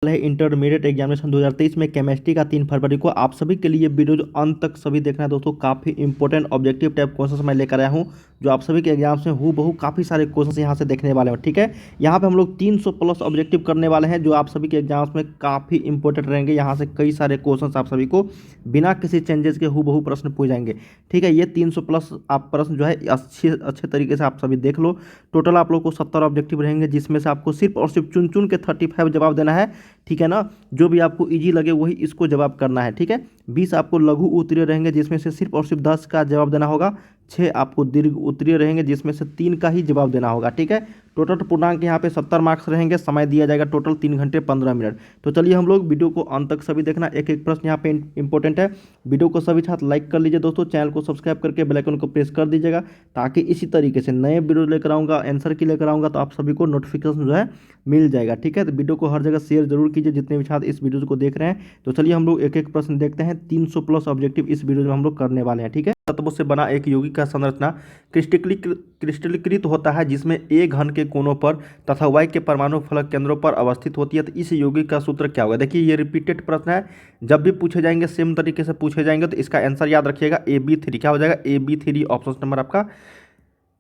निकला है intermediate examination 2023 में केमिस्ट्री का 3 फरवरी को। आप सभी के लिए वीडियो जो अंत तक सभी देखना है दोस्तों, काफ़ी इंपॉर्टेंट ऑब्जेक्टिव टाइप क्वेश्चंस मैं लेकर आया हूं, जो आप सभी के एग्जाम्स में हूबहू काफ़ी सारे क्वेश्चंस यहां से देखने वाले हैं। ठीक है, यहां पे हम लोग 300 प्लस ऑब्जेक्टिव करने वाले हैं, जो आप सभी के एग्जाम्स में काफ़ी इंपॉर्टेंट रहेंगे। यहाँ से कई सारे क्वेश्चन आप सभी को बिना किसी चेंजेस के हूबहू प्रश्न पूछ जाएंगे। ठीक है, ये 300 प्लस आप प्रश्न जो है अच्छे तरीके से आप सभी देख लो। टोटल आप लोग को 70 ऑब्जेक्टिव रहेंगे, जिसमें से आपको सिर्फ और सिर्फ चुन चुन के 35 जवाब देना है। ठीक है ना, जो भी आपको इजी लगे वही इसको जवाब करना है। ठीक है, 20 आपको लघु उत्तरीय रहेंगे, जिसमें से सिर्फ और सिर्फ 10 का जवाब देना होगा। 6 आपको दीर्घ उत्तरीय रहेंगे, जिसमें से 3 का ही जवाब देना होगा। ठीक है, टोटल पूर्णांक यहाँ पे 70 मार्क्स रहेंगे। समय दिया जाएगा टोटल 3 घंटे 15 मिनट। तो चलिए हम लोग वीडियो को अंत तक सभी देखना, एक एक प्रश्न यहाँ पे इंपॉर्टेंट है। वीडियो को सभी छात्र लाइक कर लीजिए दोस्तों, चैनल को सब्सक्राइब करके बेल आइकन को प्रेस कर दीजिएगा, ताकि इसी तरीके से नए वीडियो लेकर आऊँगा, आंसर की लेकर आऊँगा, तो आप सभी को नोटिफिकेशन जो है मिल जाएगा। ठीक है, तो वीडियो को हर जगह शेयर जरूर कीजिए जितने भी छात्र इस वीडियो को देख रहे हैं। तो चलिए हम लोग एक एक प्रश्न देखते हैं। 300 प्लस ऑब्जेक्टिव इस वीडियो में हम लोग करने वाले हैं। ठीक है, तत्वों से बना एक यौगिक का संरचना क्रिस्टलीकृत होता है, जिसमें ए घन के कोनों पर तथा वाई के परमाणु फलक केंद्रों पर अवस्थित होती है। तो इस यौगिक का सूत्र क्या होगा? देखिए, ये रिपीटेड प्रश्न है, जब भी पूछे जाएंगे सेम तरीके से पूछे जाएंगे, तो इसका आंसर याद रखिएगा AB3। क्या हो जाएगा? AB3 ऑप्शन नंबर आपका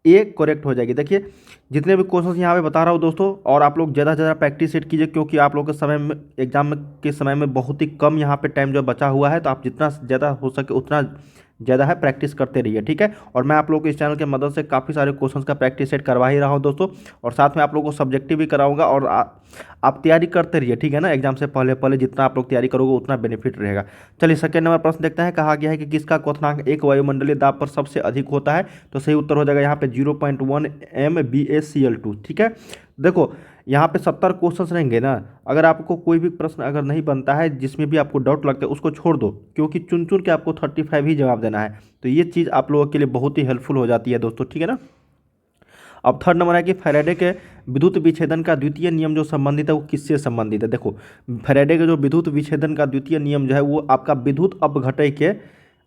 ए करेक्ट हो जाएगी। देखिए, जितने भी क्वेश्चन यहाँ पे बता रहा हूँ दोस्तों, और आप लोग ज़्यादा से ज़्यादा प्रैक्टिस सेट कीजिए, क्योंकि आप लोग के समय में एग्जाम के समय में बहुत ही कम यहाँ पे टाइम जो बचा हुआ है। तो आप जितना ज़्यादा हो सके उतना ज़्यादा है प्रैक्टिस करते रहिए। ठीक है, और मैं आप लोग को इस चैनल के मदद से काफ़ी सारे क्वेश्चंस का प्रैक्टिस सेट करवा ही रहा हूं दोस्तों, और साथ में आप लोगों को सब्जेक्टिव भी कराऊंगा। और आप तैयारी करते रहिए। ठीक है ना, एग्जाम से पहले पहले जितना आप लोग तैयारी करोगे उतना बेनिफिट रहेगा। चलिए सेकंड नंबर प्रश्न देखते हैं। कहा गया है कि किसका क्वथनांक एक वायुमंडलीय दाब पर सबसे अधिक होता है? तो सही उत्तर हो जाएगा यहाँ पे 0.1 MbAcl2। ठीक है, देखो यहाँ पे 70 क्वेश्चंस रहेंगे ना। अगर आपको कोई भी प्रश्न अगर नहीं बनता है, जिसमें भी आपको डाउट लगता है, उसको छोड़ दो, क्योंकि चुन चुन के आपको 35 ही जवाब देना है। तो ये चीज़ आप लोगों के लिए बहुत ही हेल्पफुल हो जाती है दोस्तों। ठीक है ना, अब थर्ड नंबर है कि फैराडे के विद्युत विच्छेदन का द्वितीय नियम जो संबंधित है वो किससे संबंधित है? देखो, फैराडे के जो विद्युत विच्छेदन का द्वितीय नियम जो है वो आपका विद्युत अपघटय के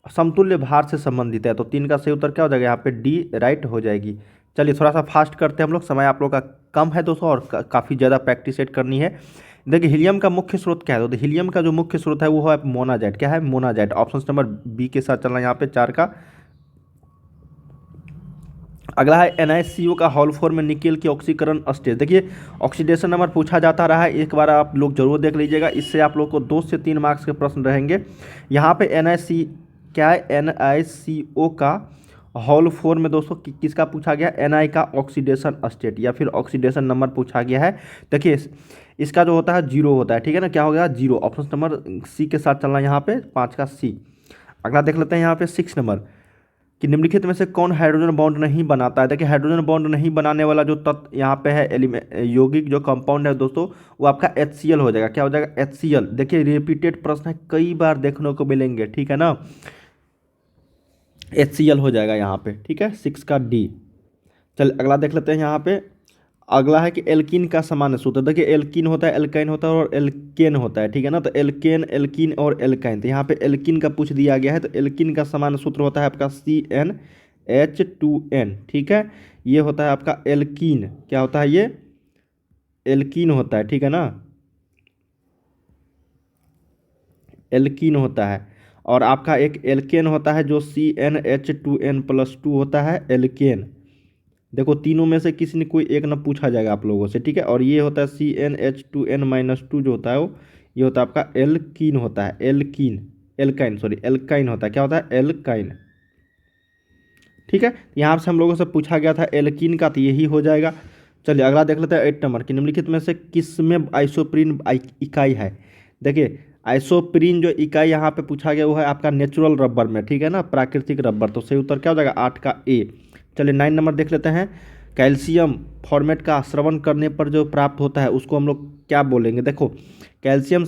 समतुल्य भार से संबंधित है। तो 3 का सही उत्तर क्या हो जाएगा? यहाँ पे डी राइट हो जाएगी। चलिए थोड़ा सा फास्ट करते हैं हम लोग, समय आप लोग का कम है दोस्तों, और काफ़ी ज़्यादा प्रैक्टिस सेट करनी है। देखिए, हीलियम का मुख्य स्रोत क्या है? तो हीलियम का जो मुख्य स्रोत है वो है मोनाजाइट। क्या है? मोनाजाइट। ऑप्शन नंबर बी के साथ चलना यहाँ पे 4 का। अगला है NaCO का हॉल फॉर्म में निकेल की ऑक्सीकरण स्टेज। देखिए, ऑक्सीडेशन नंबर पूछा जाता रहा है, एक बार आप लोग जरूर देख लीजिएगा, इससे आप लोग को 2 से 3 मार्क्स के प्रश्न रहेंगे। यहाँ पे क्या है? NaCO का हॉल फॉर्म में दोस्तों किसका पूछा गया? Na का ऑक्सीडेशन स्टेट या फिर ऑक्सीडेशन नंबर पूछा गया है। देखिए, इसका जो होता है 0 होता है। ठीक है ना, क्या हो गया? 0। ऑप्शन नंबर सी के साथ चलना यहाँ पे 5 का सी। अगला देख लेते हैं यहाँ पे 6 नंबर कि निम्नलिखित में से कौन हाइड्रोजन बॉन्ड नहीं बनाता है? देखिए, हाइड्रोजन बॉन्ड नहीं बनाने वाला जो तत्व यहाँ पे है, यौगिक जो कंपाउंड है दोस्तों, वो आपका HCl हो जाएगा। क्या हो जाएगा? HCl। देखिए, रिपीटेड प्रश्न है, कई बार देखने को मिलेंगे। ठीक है ना, HCl हो जाएगा यहाँ पे। ठीक है, 6 का डी। चल अगला देख लेते हैं यहाँ पे। अगला है कि एल्कीन का सामान्य सूत्र। देखिए, एल्कीन होता है, एल्काइन होता है और एल्केन होता है। ठीक है ना, तो एल्केन, एल्कीन और एल्काइन। तो यहाँ पे एल्कीन का पूछ दिया गया है, तो एल्कीन का सामान्य सूत्र होता है आपका CnH2n। ठीक है, ये होता है आपका एल्कीन। क्या होता है? ये एल्कीन होता है। ठीक है ना, एल्कीन होता है। और आपका एक एल्केन होता है जो CnH2n+2 होता है, एल्केन। देखो, तीनों में से किसी ने कोई एक ना पूछा जाएगा आप लोगों से। ठीक है, और ये होता है CnH2n-2 जो होता है वो ये होता है आपका एल्कीन होता है, एल्कीन, एल्काइन, सॉरी एल्काइन होता है। क्या होता है? एल्काइन। ठीक है, यहाँ से हम लोगों से पूछा गया था एल्कीन का, तो यही हो जाएगा। चलिए अगला देख लेते हैं 8 नंबर कि निम्नलिखित में से किस में आइसोप्रीन इकाई है? देखिए, आइसोप्रीन जो इकाई यहाँ पे पूछा गया वो है आपका नेचुरल रबर में। ठीक है ना, प्राकृतिक रबर। तो सही उत्तर क्या हो जाएगा? 8 का ए। चलिए 9 नंबर देख लेते हैं। कैल्शियम फॉर्मेट का श्रवण करने पर जो प्राप्त होता है उसको हम लोग क्या बोलेंगे? देखो, कैल्शियम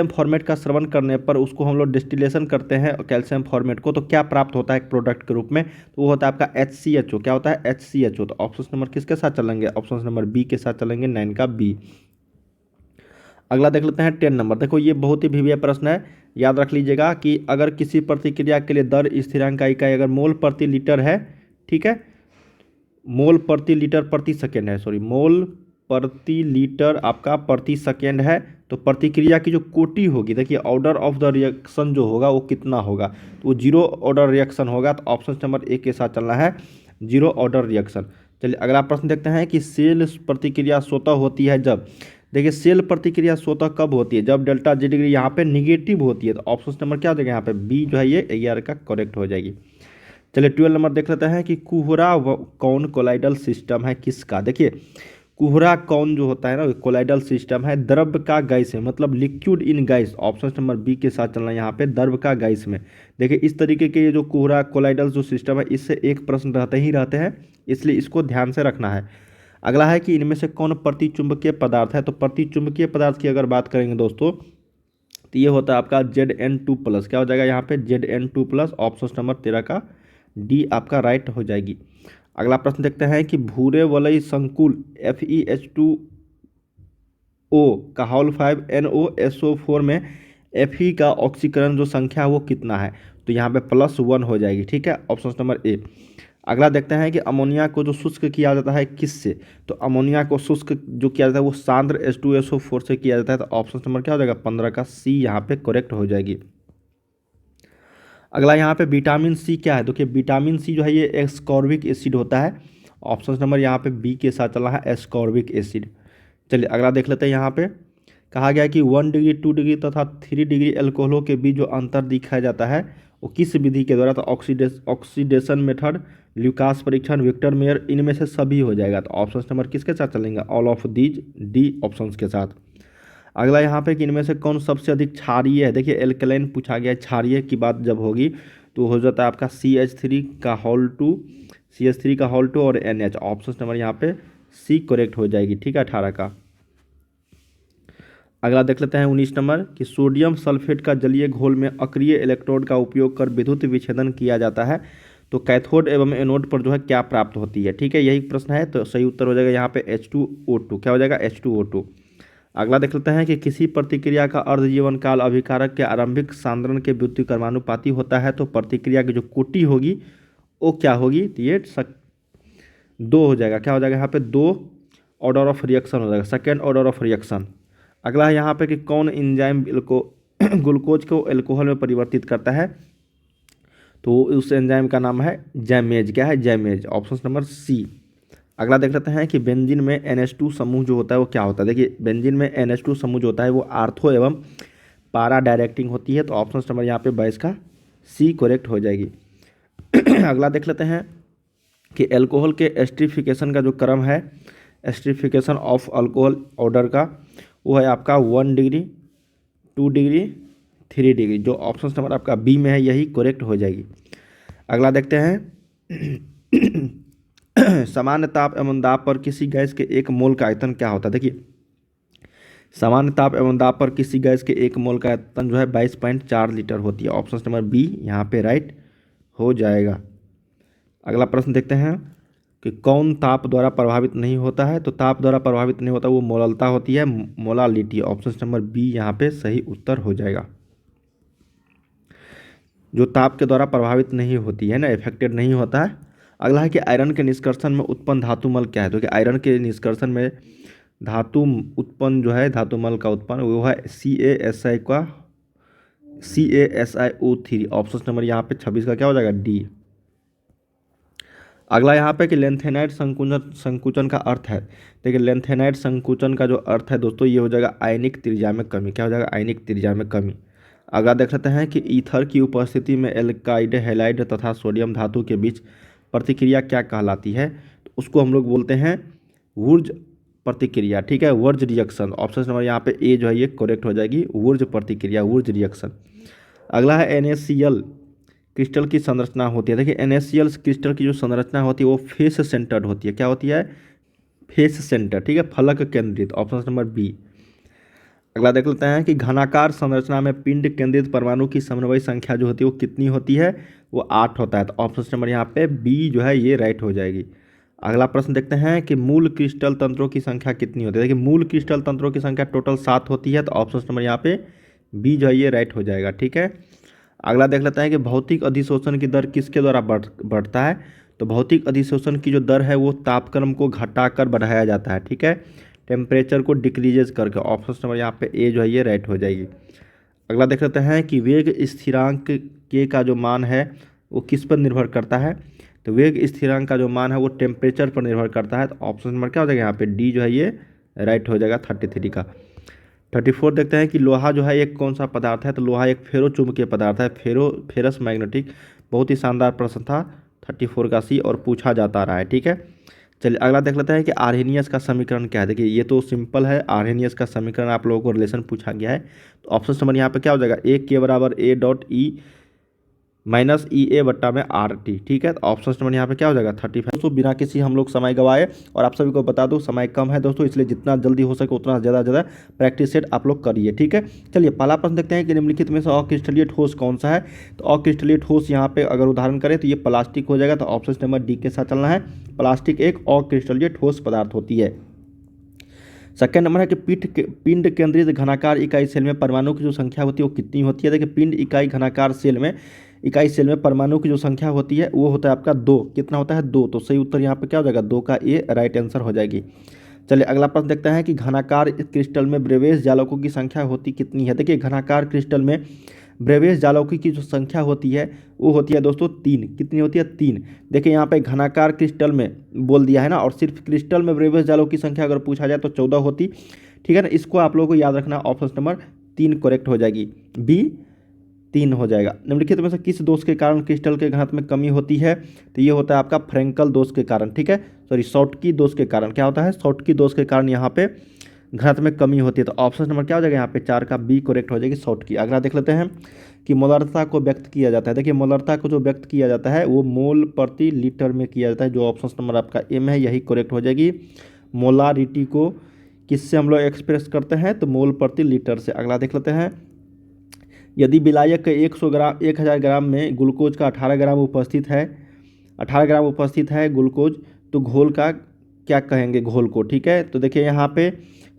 फॉर्मेट का श्रवण करने पर उसको हम लोग डिस्टिलेशन करते हैं कैल्शियम फॉर्मेट को, तो क्या प्राप्त होता है एक प्रोडक्ट के रूप में? तो वो होता है आपका HCHO। क्या होता है? HCHO। तो ऑप्शन नंबर किसके साथ चलेंगे? ऑप्शन नंबर बी के साथ चलेंगे, 9 का बी। अगला देख लेते हैं 10 नंबर। देखो, ये बहुत ही भिविया प्रश्न है, याद रख लीजिएगा कि अगर किसी प्रतिक्रिया के लिए दर स्थिरांक का इकाई अगर मोल प्रति लीटर है, ठीक है, मोल प्रति लीटर प्रति सेकेंड है, सॉरी मोल प्रति लीटर आपका प्रति सेकेंड है, तो प्रतिक्रिया की जो कोटि होगी, देखिए ऑर्डर ऑफ द रिएक्शन जो होगा वो कितना होगा, तो वो जीरो ऑर्डर रिएक्शन होगा। तो ऑप्शन नंबर ए के साथ चलना है, जीरो ऑर्डर रिएक्शन। चलिए अगला प्रश्न देखते हैं कि सेल प्रतिक्रिया स्वतः होती है जब, देखिए सेल प्रतिक्रिया स्वतः कब होती है, जब डेल्टा जी डिग्री यहाँ पे निगेटिव होती है। तो ऑप्शन नंबर क्या हो जाएगा यहाँ पे, बी जो है ये AR का करेक्ट हो जाएगी। चलिए 12 नंबर देख लेते हैं कि कुहरा कौन कोलाइडल सिस्टम है किसका। देखिए कुहरा कौन जो होता है ना, कोलाइडल सिस्टम है द्रव का गैस है, मतलब liquid in gas. Option number B के साथ चलना है यहाँ पे, द्रव का गैस में। देखिए इस तरीके के ये जो कुहरा कोलाइडल जो सिस्टम है, इससे एक प्रश्न रहते ही रहते हैं, इसलिए इसको ध्यान से रखना है। अगला है कि इनमें से कौन प्रतिचुंबकीय पदार्थ है। तो प्रतिचुंबकीय पदार्थ की अगर बात करेंगे दोस्तों, तो ये होता है आपका Zn2+। क्या हो जाएगा यहाँ पे, Zn2+। ऑप्शन नंबर 13 का डी आपका राइट हो जाएगी। अगला प्रश्न देखते हैं कि भूरे वलय संकुल FeH2O का होल 5 NOSO4 में Fe का ऑक्सीकरण जो संख्या है वो कितना है। तो यहाँ पे +1 हो जाएगी, ठीक है, ऑप्शन नंबर ए। अगला देखते हैं कि अमोनिया को जो शुष्क किया जाता है किससे। तो अमोनिया को शुष्क जो किया जाता है वो सांद्र H2SO4 से किया जाता है। तो ऑप्शन नंबर क्या हो जाएगा, 15 का सी यहाँ पे करेक्ट हो जाएगी। अगला यहाँ पे विटामिन सी क्या है, देखिए विटामिन सी जो है ये एस्कॉर्बिक एसिड होता है। ऑप्शन नंबर यहाँ पे बी के साथ चलना है, एस्कॉर्बिक एसिड। चलिए अगला देख लेते हैं। यहाँ पे कहा गया कि 1 डिग्री 2 डिग्री तथा 3 डिग्री एल्कोहलों के बीच जो अंतर दिखाया जाता है वो किस विधि के द्वारा। तो ऑक्सीडेशन मेथड, ल्यूकास परीक्षण, विक्टर मेयर, इनमें से सभी हो जाएगा। तो ऑप्शन नंबर किसके साथ चलेंगे, all of these, D option के साथ। अगला यहाँ पे कि इनमें से कौन सबसे अधिक क्षारीय है। देखिए एल्कलाइन पूछा गया है, क्षारीय की बात जब होगी तो हो जाता है आपका CH3 का होल 2 और NH। ऑप्शन नंबर यहाँ पे सी करेक्ट हो जाएगी, ठीक है, 18 का। अगला देख लेते हैं 19 नंबर कि सोडियम सल्फेट का जलीय घोल में अक्रिय इलेक्ट्रोड का उपयोग कर विद्युत विच्छेदन किया जाता है, तो कैथोड एवं एनोड पर जो है क्या प्राप्त होती है, ठीक है, यही प्रश्न है। तो सही उत्तर हो जाएगा यहाँ पे H2O2। क्या हो जाएगा, H2O2। अगला देख लेते हैं कि किसी प्रतिक्रिया का अर्धजीवन काल अभिकारक के आरंभिक सांद्रण के व्युत्क्रमानुपाती होता है, तो प्रतिक्रिया की जो कोटि होगी वो क्या होगी, तो ये 2 हो जाएगा। क्या हो जाएगा यहाँ पे, 2 ऑर्डर ऑफ रिएक्शन हो जाएगा, सेकेंड ऑर्डर ऑफ रिएक्शन। अगला है यहाँ पे कि कौन एंजाइम ग्लूकोज को एल्कोहल में परिवर्तित करता है। तो उस एंजाइम का नाम है जैमेज। क्या है, जैमेज, ऑप्शन नंबर सी। अगला देख लेते हैं कि बेंजीन में NH2 समूह जो होता है वो क्या होता है। देखिए बेंजीन में NH2 समूह जो होता है वो आर्थो एवं पारा डायरेक्टिंग होती है। तो ऑप्शन नंबर यहाँ पे 22 का सी करेक्ट हो जाएगी। अगला देख लेते हैं कि एल्कोहल के एस्ट्रिफिकेशन का जो क्रम है, एस्ट्रिफिकेशन ऑफ अल्कोहल ऑर्डर का, वो है आपका 1 डिग्री 2 डिग्री 3 डिग्री। जो ऑप्शन नंबर आपका बी में है यही करेक्ट हो जाएगी। अगला देखते हैं सामान्य ताप एवं दाब पर किसी गैस के 1 मोल का आयतन क्या होता है। देखिए सामान्य ताप एवं दाब पर किसी गैस के 1 मोल का आयतन जो है 22.4 लीटर होती है। ऑप्शन नंबर बी यहाँ पे राइट हो जाएगा। अगला प्रश्न देखते हैं कि कौन ताप द्वारा प्रभावित नहीं होता है। तो ताप द्वारा प्रभावित नहीं होता वो मोललता होती है, मोलालिटी। ऑप्शन नंबर बी यहाँ पे सही उत्तर हो जाएगा। जो ताप के द्वारा प्रभावित नहीं होती है ना, इफेक्टेड नहीं होता है। अगला है कि आयरन के निष्कर्षण में उत्पन्न धातुमल क्या है। तो कि आयरन के निष्कर्षण में धातु उत्पन्न जो है, धातुमल का उत्पन्न वो है CaSiO3। ऑप्शन नंबर यहाँ पे 26 का क्या हो जाएगा, डी। अगला यहाँ पे कि लेंथेनाइड संकुचन का अर्थ है। देखिए लेंथेनाइड संकुचन का जो अर्थ है दोस्तों ये हो जाएगा आयनिक त्रिज्या में कमी। क्या हो जाएगा, आयनिक त्रिज्या में कमी। अगला देख लेते हैं कि ईथर की उपस्थिति में एल्काइड हैलाइड तथा सोडियम धातु के बीच प्रतिक्रिया क्या कहलाती है। तो उसको हम लोग बोलते हैं वुर्ज प्रतिक्रिया, ठीक है, वुर्ज रिएक्शन। ऑप्शन नंबर यहाँ पे ए जो है ये करेक्ट हो जाएगी, वुर्ज प्रतिक्रिया, वुर्ज रिएक्शन। अगला है NaCl क्रिस्टल की संरचना होती है। देखिए NaCl क्रिस्टल की जो संरचना होती है वो फेस सेंटर्ड होती है। क्या होती है, फेस सेंटर, ठीक है, फलक केंद्रित। Option number B. अगला देख लेते हैं कि घनाकार संरचना में पिंड केंद्रित परमाणु की समन्वय संख्या जो होती है वो कितनी होती है, वो 8 होता है। तो ऑप्शन नंबर यहाँ पे बी जो है ये राइट हो जाएगी। अगला प्रश्न देखते हैं कि मूल क्रिस्टल तंत्रों की संख्या कितनी होती है। देखिए मूल क्रिस्टल तंत्रों की संख्या टोटल 7 होती है। तो ऑप्शन नंबर यहाँ पे बी जो है ये राइट हो जाएगा, ठीक है। अगला देख लेते हैं कि भौतिक अधिशोषण की दर किसके द्वारा बढ़ता है। तो भौतिक अधिशोषण की जो दर है वो तापक्रम को घटाकर बढ़ाया जाता है, ठीक है। टेम्परेचर को डिक्रीजेज करके। ऑप्शन नंबर यहाँ पे ए जो है ये राइट हो जाएगी। अगला देख लेते हैं कि वेग स्थिरांक के का जो मान है वो किस पर निर्भर करता है। तो वेग स्थिरांक का जो मान है वो टेम्परेचर पर निर्भर करता है। तो ऑप्शन नंबर क्या हो जाएगा यहाँ पे डी जो है ये राइट हो जाएगा 33 का। 34 देखते हैं कि लोहा जो है एक कौन सा पदार्थ है। तो लोहा एक फेरोचुंबकीय पदार्थ है, फेरस मैग्नेटिक। बहुत ही शानदार प्रश्न था 34 का सी, और पूछा जाता रहा है। ठीक है, चलिए अगला देख लेते हैं कि आर्हेनियस का समीकरण क्या है। देखिए ये तो सिंपल है, आर्हेनियस का समीकरण आप लोगों को रिलेशन पूछा गया है। तो ऑप्शन नंबर यहाँ पे क्या हो जाएगा, ए के बराबर ए डॉट ई माइनस ई ए बट्टा में आर टी। ठीक है, तो ऑप्शन नंबर यहाँ पे क्या हो जाएगा 35। दोस्तों बिना किसी हम लोग समय गवाए, और आप सभी को बता दो समय कम है दोस्तों, इसलिए जितना जल्दी हो सके उतना ज़्यादा प्रैक्टिस सेट आप लोग करिए। ठीक है, चलिए पहला प्रश्न देखते हैं कि निम्नलिखित में से अक्रिस्टलीय ठोस कौन सा है। तो अक्रिस्टलीय ठोस यहाँ पे अगर उदाहरण करें तो ये प्लास्टिक हो जाएगा। तो ऑप्शन नंबर डी के साथ चलना है। प्लास्टिक एक अक्रिस्टलीय ठोस पदार्थ होती है। सेकेंड नंबर है कि पिंड केंद्रित घनाकार इकाई सेल में परमाणु की जो संख्या होती है वो कितनी होती है। देखिए पिंड इकाई घनाकार सेल में परमाणु की जो संख्या होती है वो होता है आपका 2। कितना होता है 2। तो सही उत्तर यहाँ पे क्या हो जाएगा 2 का ए राइट आंसर हो जाएगी। चलिए अगला प्रश्न देखते हैं कि घनाकार क्रिस्टल में ब्रेवेज जालकों की संख्या होती कितनी है। देखिए घनाकार क्रिस्टल में ब्रेवेज जालकों की जो संख्या होती है वो होती है दोस्तों 3। कितनी होती है 3। देखिए यहाँ पे घनाकार क्रिस्टल में बोल दिया है ना, और सिर्फ क्रिस्टल में ब्रेवेज जालों की संख्या अगर पूछा जाए तो 14 होती। ठीक है ना, इसको आप लोगों को याद रखना। ऑप्शन नंबर 3 करेक्ट हो जाएगी, बी 3 हो जाएगा। निम्नलिखित में से किस दोष के कारण क्रिस्टल के घनत्व में कमी होती है। तो ये होता है आपका फ्रेंकल दोष के कारण। ठीक है, सॉरी शॉर्टकी दोष के कारण। क्या होता है, शॉर्टकी दोष के कारण यहाँ पे घनत्व में कमी होती है। तो ऑप्शन नंबर क्या हो जाएगा यहाँ पे 4 का बी करेक्ट हो जाएगी, शॉर्टकी। अगला देख लेते हैं कि मोलरता को व्यक्त किया जाता है। देखिए मोलरता को जो व्यक्त किया जाता है वो मोल प्रति लीटर में किया जाता है। जो ऑप्शन नंबर आपका एम है यही करेक्ट हो जाएगी। मोलारिटी को किससे हम लोग एक्सप्रेस करते हैं, तो मोल प्रति लीटर से। अगला देख लेते हैं, यदि विलायक के 1000 ग्राम में ग्लूकोज का 18 ग्राम उपस्थित है ग्लूकोज, तो घोल का क्या कहेंगे घोल को। ठीक है, तो देखिए यहाँ पे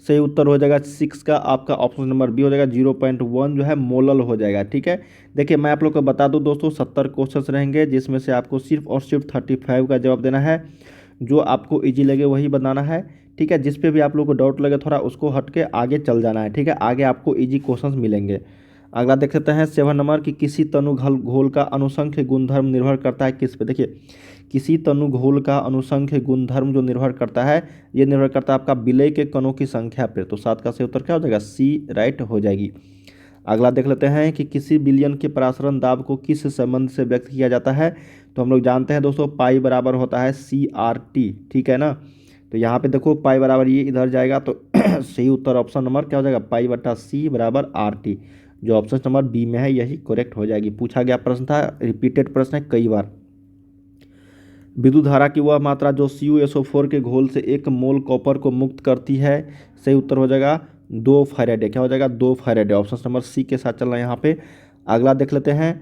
सही उत्तर हो जाएगा 6 का आपका ऑप्शन नंबर बी हो जाएगा। 0.1 जो है मोलल हो जाएगा। ठीक है, देखिए मैं आप लोग को बता दूं दोस्तों 70 क्वेश्चन रहेंगे, जिसमें से आपको सिर्फ और सिर्फ 35 का जवाब देना है। जो आपको इजी लगे वही बनाना है। ठीक है, जिस पे भी आप लोग को डाउट लगे थोड़ा उसको हट के आगे चल जाना है। ठीक है, आगे आपको ईजी क्वेश्चन मिलेंगे। अगला देख लेते हैं 7 नंबर की किसी तनु घोल का अनुसंख्य गुणधर्म निर्भर करता है किस पे। देखिए किसी तनु घोल का अनुसंख्य गुणधर्म जो निर्भर करता है, ये निर्भर करता है आपका विलय के कणों की संख्या पर। तो 7 का सही उत्तर क्या हो जाएगा, सी राइट हो जाएगी। अगला देख लेते हैं कि किसी विलयन के परासरण दाब को किस संबंध से व्यक्त किया जाता है। तो हम लोग जानते हैं दोस्तों पाई बराबर होता है CRT। ठीक है ना, तो यहाँ पे देखो पाई बराबर ये इधर जाएगा, तो सही उत्तर ऑप्शन नंबर क्या हो जाएगा, पाई बटा C बराबर RT। जो ऑप्शन नंबर बी में है यही करेक्ट हो जाएगी। पूछा गया प्रश्न था, रिपीटेड प्रश्न है कई बार। विद्युत धारा की वह मात्रा जो CuSO4 के घोल से 1 मोल कॉपर को मुक्त करती है। सही उत्तर हो जाएगा 2 फैराडे। क्या हो जाएगा, 2 फैराडे। ऑप्शन नंबर सी के साथ चलना है यहाँ पे। अगला देख लेते हैं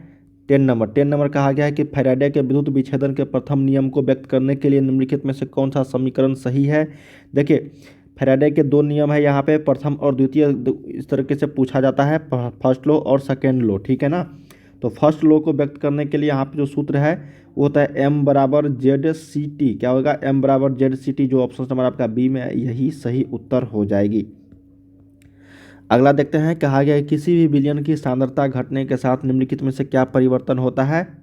10 नंबर कहा गया है कि फैराडे के विद्युत विच्छेदन के प्रथम नियम को व्यक्त करने के लिए निम्नलिखित में से कौन सा समीकरण सही है। देखिए फैराडे के 2 नियम है यहाँ पे, प्रथम और द्वितीय इस तरीके से पूछा जाता है, फर्स्ट लॉ और सेकेंड लॉ। ठीक है ना, तो फर्स्ट लॉ को व्यक्त करने के लिए यहाँ पे जो सूत्र है वो होता है M बराबर ZCT। क्या होगा, M बराबर ZCT। जो ऑप्शन नंबर आपका बी में है यही सही उत्तर हो जाएगी। अगला देखते हैं, कहा गया है किसी भी विलयन की सांद्रता घटने के साथ निम्नलिखित में से क्या परिवर्तन होता है।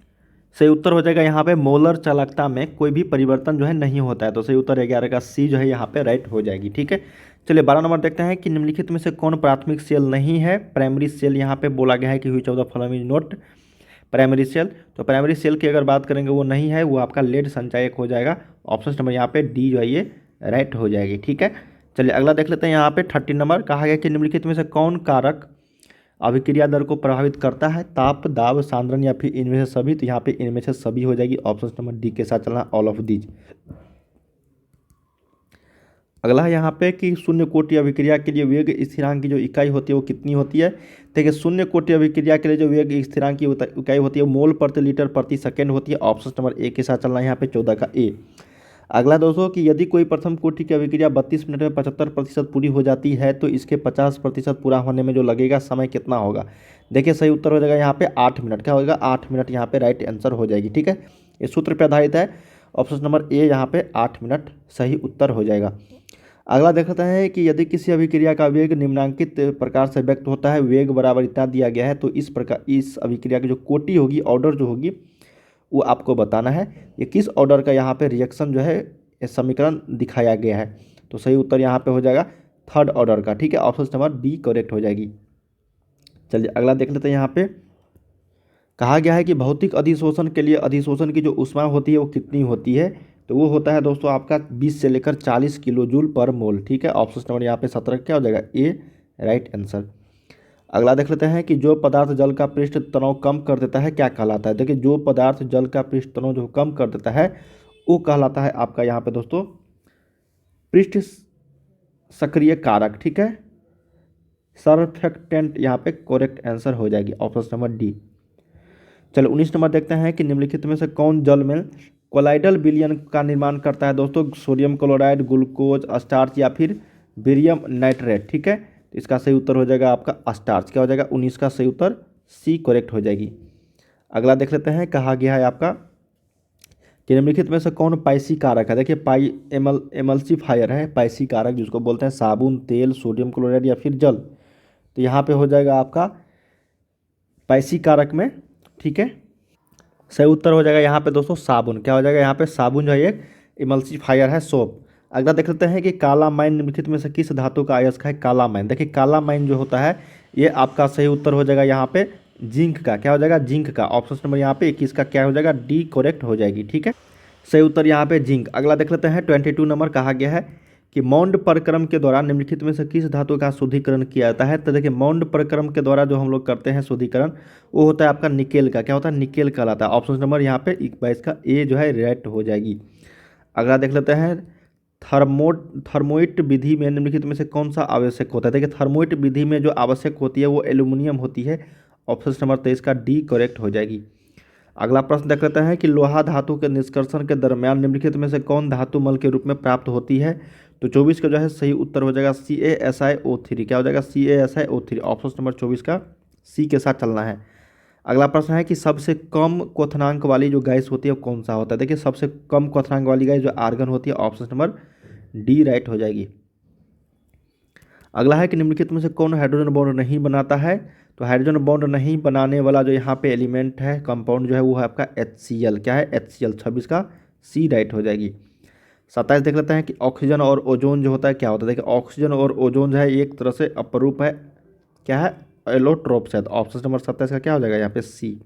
सही उत्तर हो जाएगा यहाँ पे मोलर चालकता में कोई भी परिवर्तन जो है नहीं होता है। तो सही उत्तर 11 का सी जो है यहाँ पे राइट हो जाएगी। ठीक है, चलिए 12 नंबर देखते हैं कि निम्नलिखित में से कौन प्राथमिक सेल नहीं है। प्राइमरी सेल यहाँ पे बोला गया है कि which of the following is not primary cell. तो प्राइमरी सेल की अगर बात करेंगे वो नहीं है, वो आपका लेड संचायक हो जाएगा। ऑप्शन नंबर यहाँ पे डी जो है ये राइट हो जाएगी। ठीक है, चलिए अगला देख लेते हैं यहाँ पे 30 नंबर कहा गया कि निम्नलिखित में से कौन कारक अभिक्रिया दर को प्रभावित करता है, ताप, दाब, सांद्रण या फिर इनमें से सभी। तो यहाँ पे इनमें से सभी हो जाएगी। ऑप्शन नंबर डी के साथ चलना, ऑल ऑफ दीज। अगला है यहाँ पे कि शून्य कोटि अभिक्रिया के लिए वेग स्थिरांक की जो इकाई होती है वो कितनी होती है। देखिए शून्य कोटि अभिक्रिया के लिए जो वेग स्थिरांक की इकाई होती है वो मोल प्रति लीटर प्रति सेकेंड होती है। ऑप्शन नंबर ए के साथ चलना है यहाँ पे 14 का ए। अगला दोस्तों कि यदि कोई प्रथम कोटि की अभिक्रिया 32 मिनट में 75% पूरी हो जाती है तो इसके 50% पूरा होने में जो लगेगा समय कितना होगा। देखिए सही उत्तर हो जाएगा यहाँ पे 8 मिनट। क्या होगा, 8 मिनट यहाँ पे राइट आंसर हो जाएगी। ठीक है, ये सूत्र पे आधारित है। ऑप्शन नंबर ए यहाँ पे 8 मिनट सही उत्तर हो जाएगा। अगला देखते हैं कि यदि किसी अभिक्रिया का वेग निम्नांकित प्रकार से व्यक्त होता है, वेग बराबर इतना दिया गया है, तो इस प्रकार इस अभिक्रिया की जो कोटि होगी, ऑर्डर जो होगी, वो आपको बताना है। ये किस ऑर्डर का यहाँ पे रिएक्शन जो है समीकरण दिखाया गया है। तो सही उत्तर यहाँ पे हो जाएगा थर्ड ऑर्डर का। ठीक है, ऑप्शन नंबर बी करेक्ट हो जाएगी। चलिए अगला देख लेते हैं। यहाँ पे कहा गया है कि भौतिक अधिशोषण के लिए अधिशोषण की जो ऊष्मा होती है वो कितनी होती है। तो वो होता है दोस्तों आपका 20 से लेकर 40 किलो जूल पर मोल। ठीक है, ऑप्शन नंबर यहाँ पे 17 क्या हो जाएगा, ए राइट आंसर। अगला देख लेते हैं कि जो पदार्थ जल का पृष्ठ तनाव कम कर देता है क्या कहलाता है। देखिए, जो पदार्थ जल का पृष्ठ तनाव जो कम कर देता है वो कहलाता है आपका यहाँ पे दोस्तों पृष्ठ सक्रिय कारक। ठीक है, सरफेक्टेंट यहाँ पे करेक्ट आंसर हो जाएगी, ऑप्शन नंबर डी। चलो 19 नंबर देखते हैं कि निम्नलिखित में से कौन जल में कोलाइडल विलयन का निर्माण करता है। दोस्तों सोडियम क्लोराइड, ग्लूकोज, स्टार्च या फिर बेरियम नाइट्रेट। ठीक है, तो इसका सही उत्तर हो जाएगा आपका स्टार्च। क्या हो जाएगा, 19 का सही उत्तर सी करेक्ट हो जाएगी। अगला देख लेते हैं, कहा गया है आपका कि निम्नलिखित में से कौन पाइसी कारक है। देखिए एमल्सिफायर है पाइसी कारक, जिसको बोलते हैं साबुन, तेल, सोडियम क्लोराइड या फिर जल। तो यहाँ पे हो जाएगा आपका पाइसी कारक में। ठीक है, सही उत्तर हो जाएगा यहाँ पे दोस्तों साबुन। क्या हो जाएगा, यहाँ पे साबुन जो है एक इमल्सिफायर है, सोप। अगला देख लेते हैं कि काला माइन निम्नलिखित में से किस धातु का अयस्क है। काला माइन, देखिए काला माइन जो होता है ये आपका सही उत्तर हो जाएगा यहाँ पे जिंक का। क्या हो जाएगा, जिंक का। ऑप्शन नंबर यहाँ पे 21 का क्या हो जाएगा, डी करेक्ट हो जाएगी। ठीक है, सही उत्तर यहाँ पे जिंक। अगला देख लेते हैं 22 नंबर, कहा गया है कि मौंड प्रक्रम के दौरान निम्नलिखित में से किस धातु का शुद्धिकरण किया जाता है। तो देखिए मौंड प्रक्रम के द्वारा जो हम लोग करते हैं शुद्धिकरण वो होता है आपका निकेल का। क्या होता है, निकेल कहलाता है। ऑप्शन नंबर यहाँ पे 22 का ए जो है राइट हो जाएगी। अगला देख लेते हैं थर्मोइट विधि में निम्नलिखित में से कौन सा आवश्यक होता है। देखिए थर्मोइट विधि में जो आवश्यक होती है वो एल्यूमिनियम होती है। ऑप्शन नंबर 23 का डी करेक्ट हो जाएगी। अगला प्रश्न देख लेते हैं कि लोहा धातु के निष्कर्षण के दरमियान निम्नलिखित में से कौन धातु मल के रूप में प्राप्त होती है। तो 24 का जो है सही उत्तर हो जाएगा CaSiO3। क्या हो जाएगा, CaSiO3। ऑप्शन नंबर 24 का सी के साथ चलना है। अगला प्रश्न है कि सबसे कम क्वथनांक वाली जो गैस होती है वो कौन सा होता है। देखिए सबसे कम क्वथनांक वाली गैस जो आर्गन होती है। ऑप्शन नंबर डी राइट हो जाएगी। अगला है कि निम्नलिखित में से कौन हाइड्रोजन बॉन्ड नहीं बनाता है। तो हाइड्रोजन बॉन्ड नहीं बनाने वाला जो यहाँ पे एलिमेंट है, कंपाउंड जो है वो है आपका HCl। क्या है, HCl। 26 का सी राइट हो जाएगी। 27 देख लेते हैं कि ऑक्सीजन और ओजोन जो होता है क्या होता है। देखिए ऑक्सीजन और ओजोन जो है एक तरह से अपरूप है। क्या है, एलोट्रोप्स है। तो ऑप्शन नंबर 27 का क्या हो जाएगा यहाँ पे सी।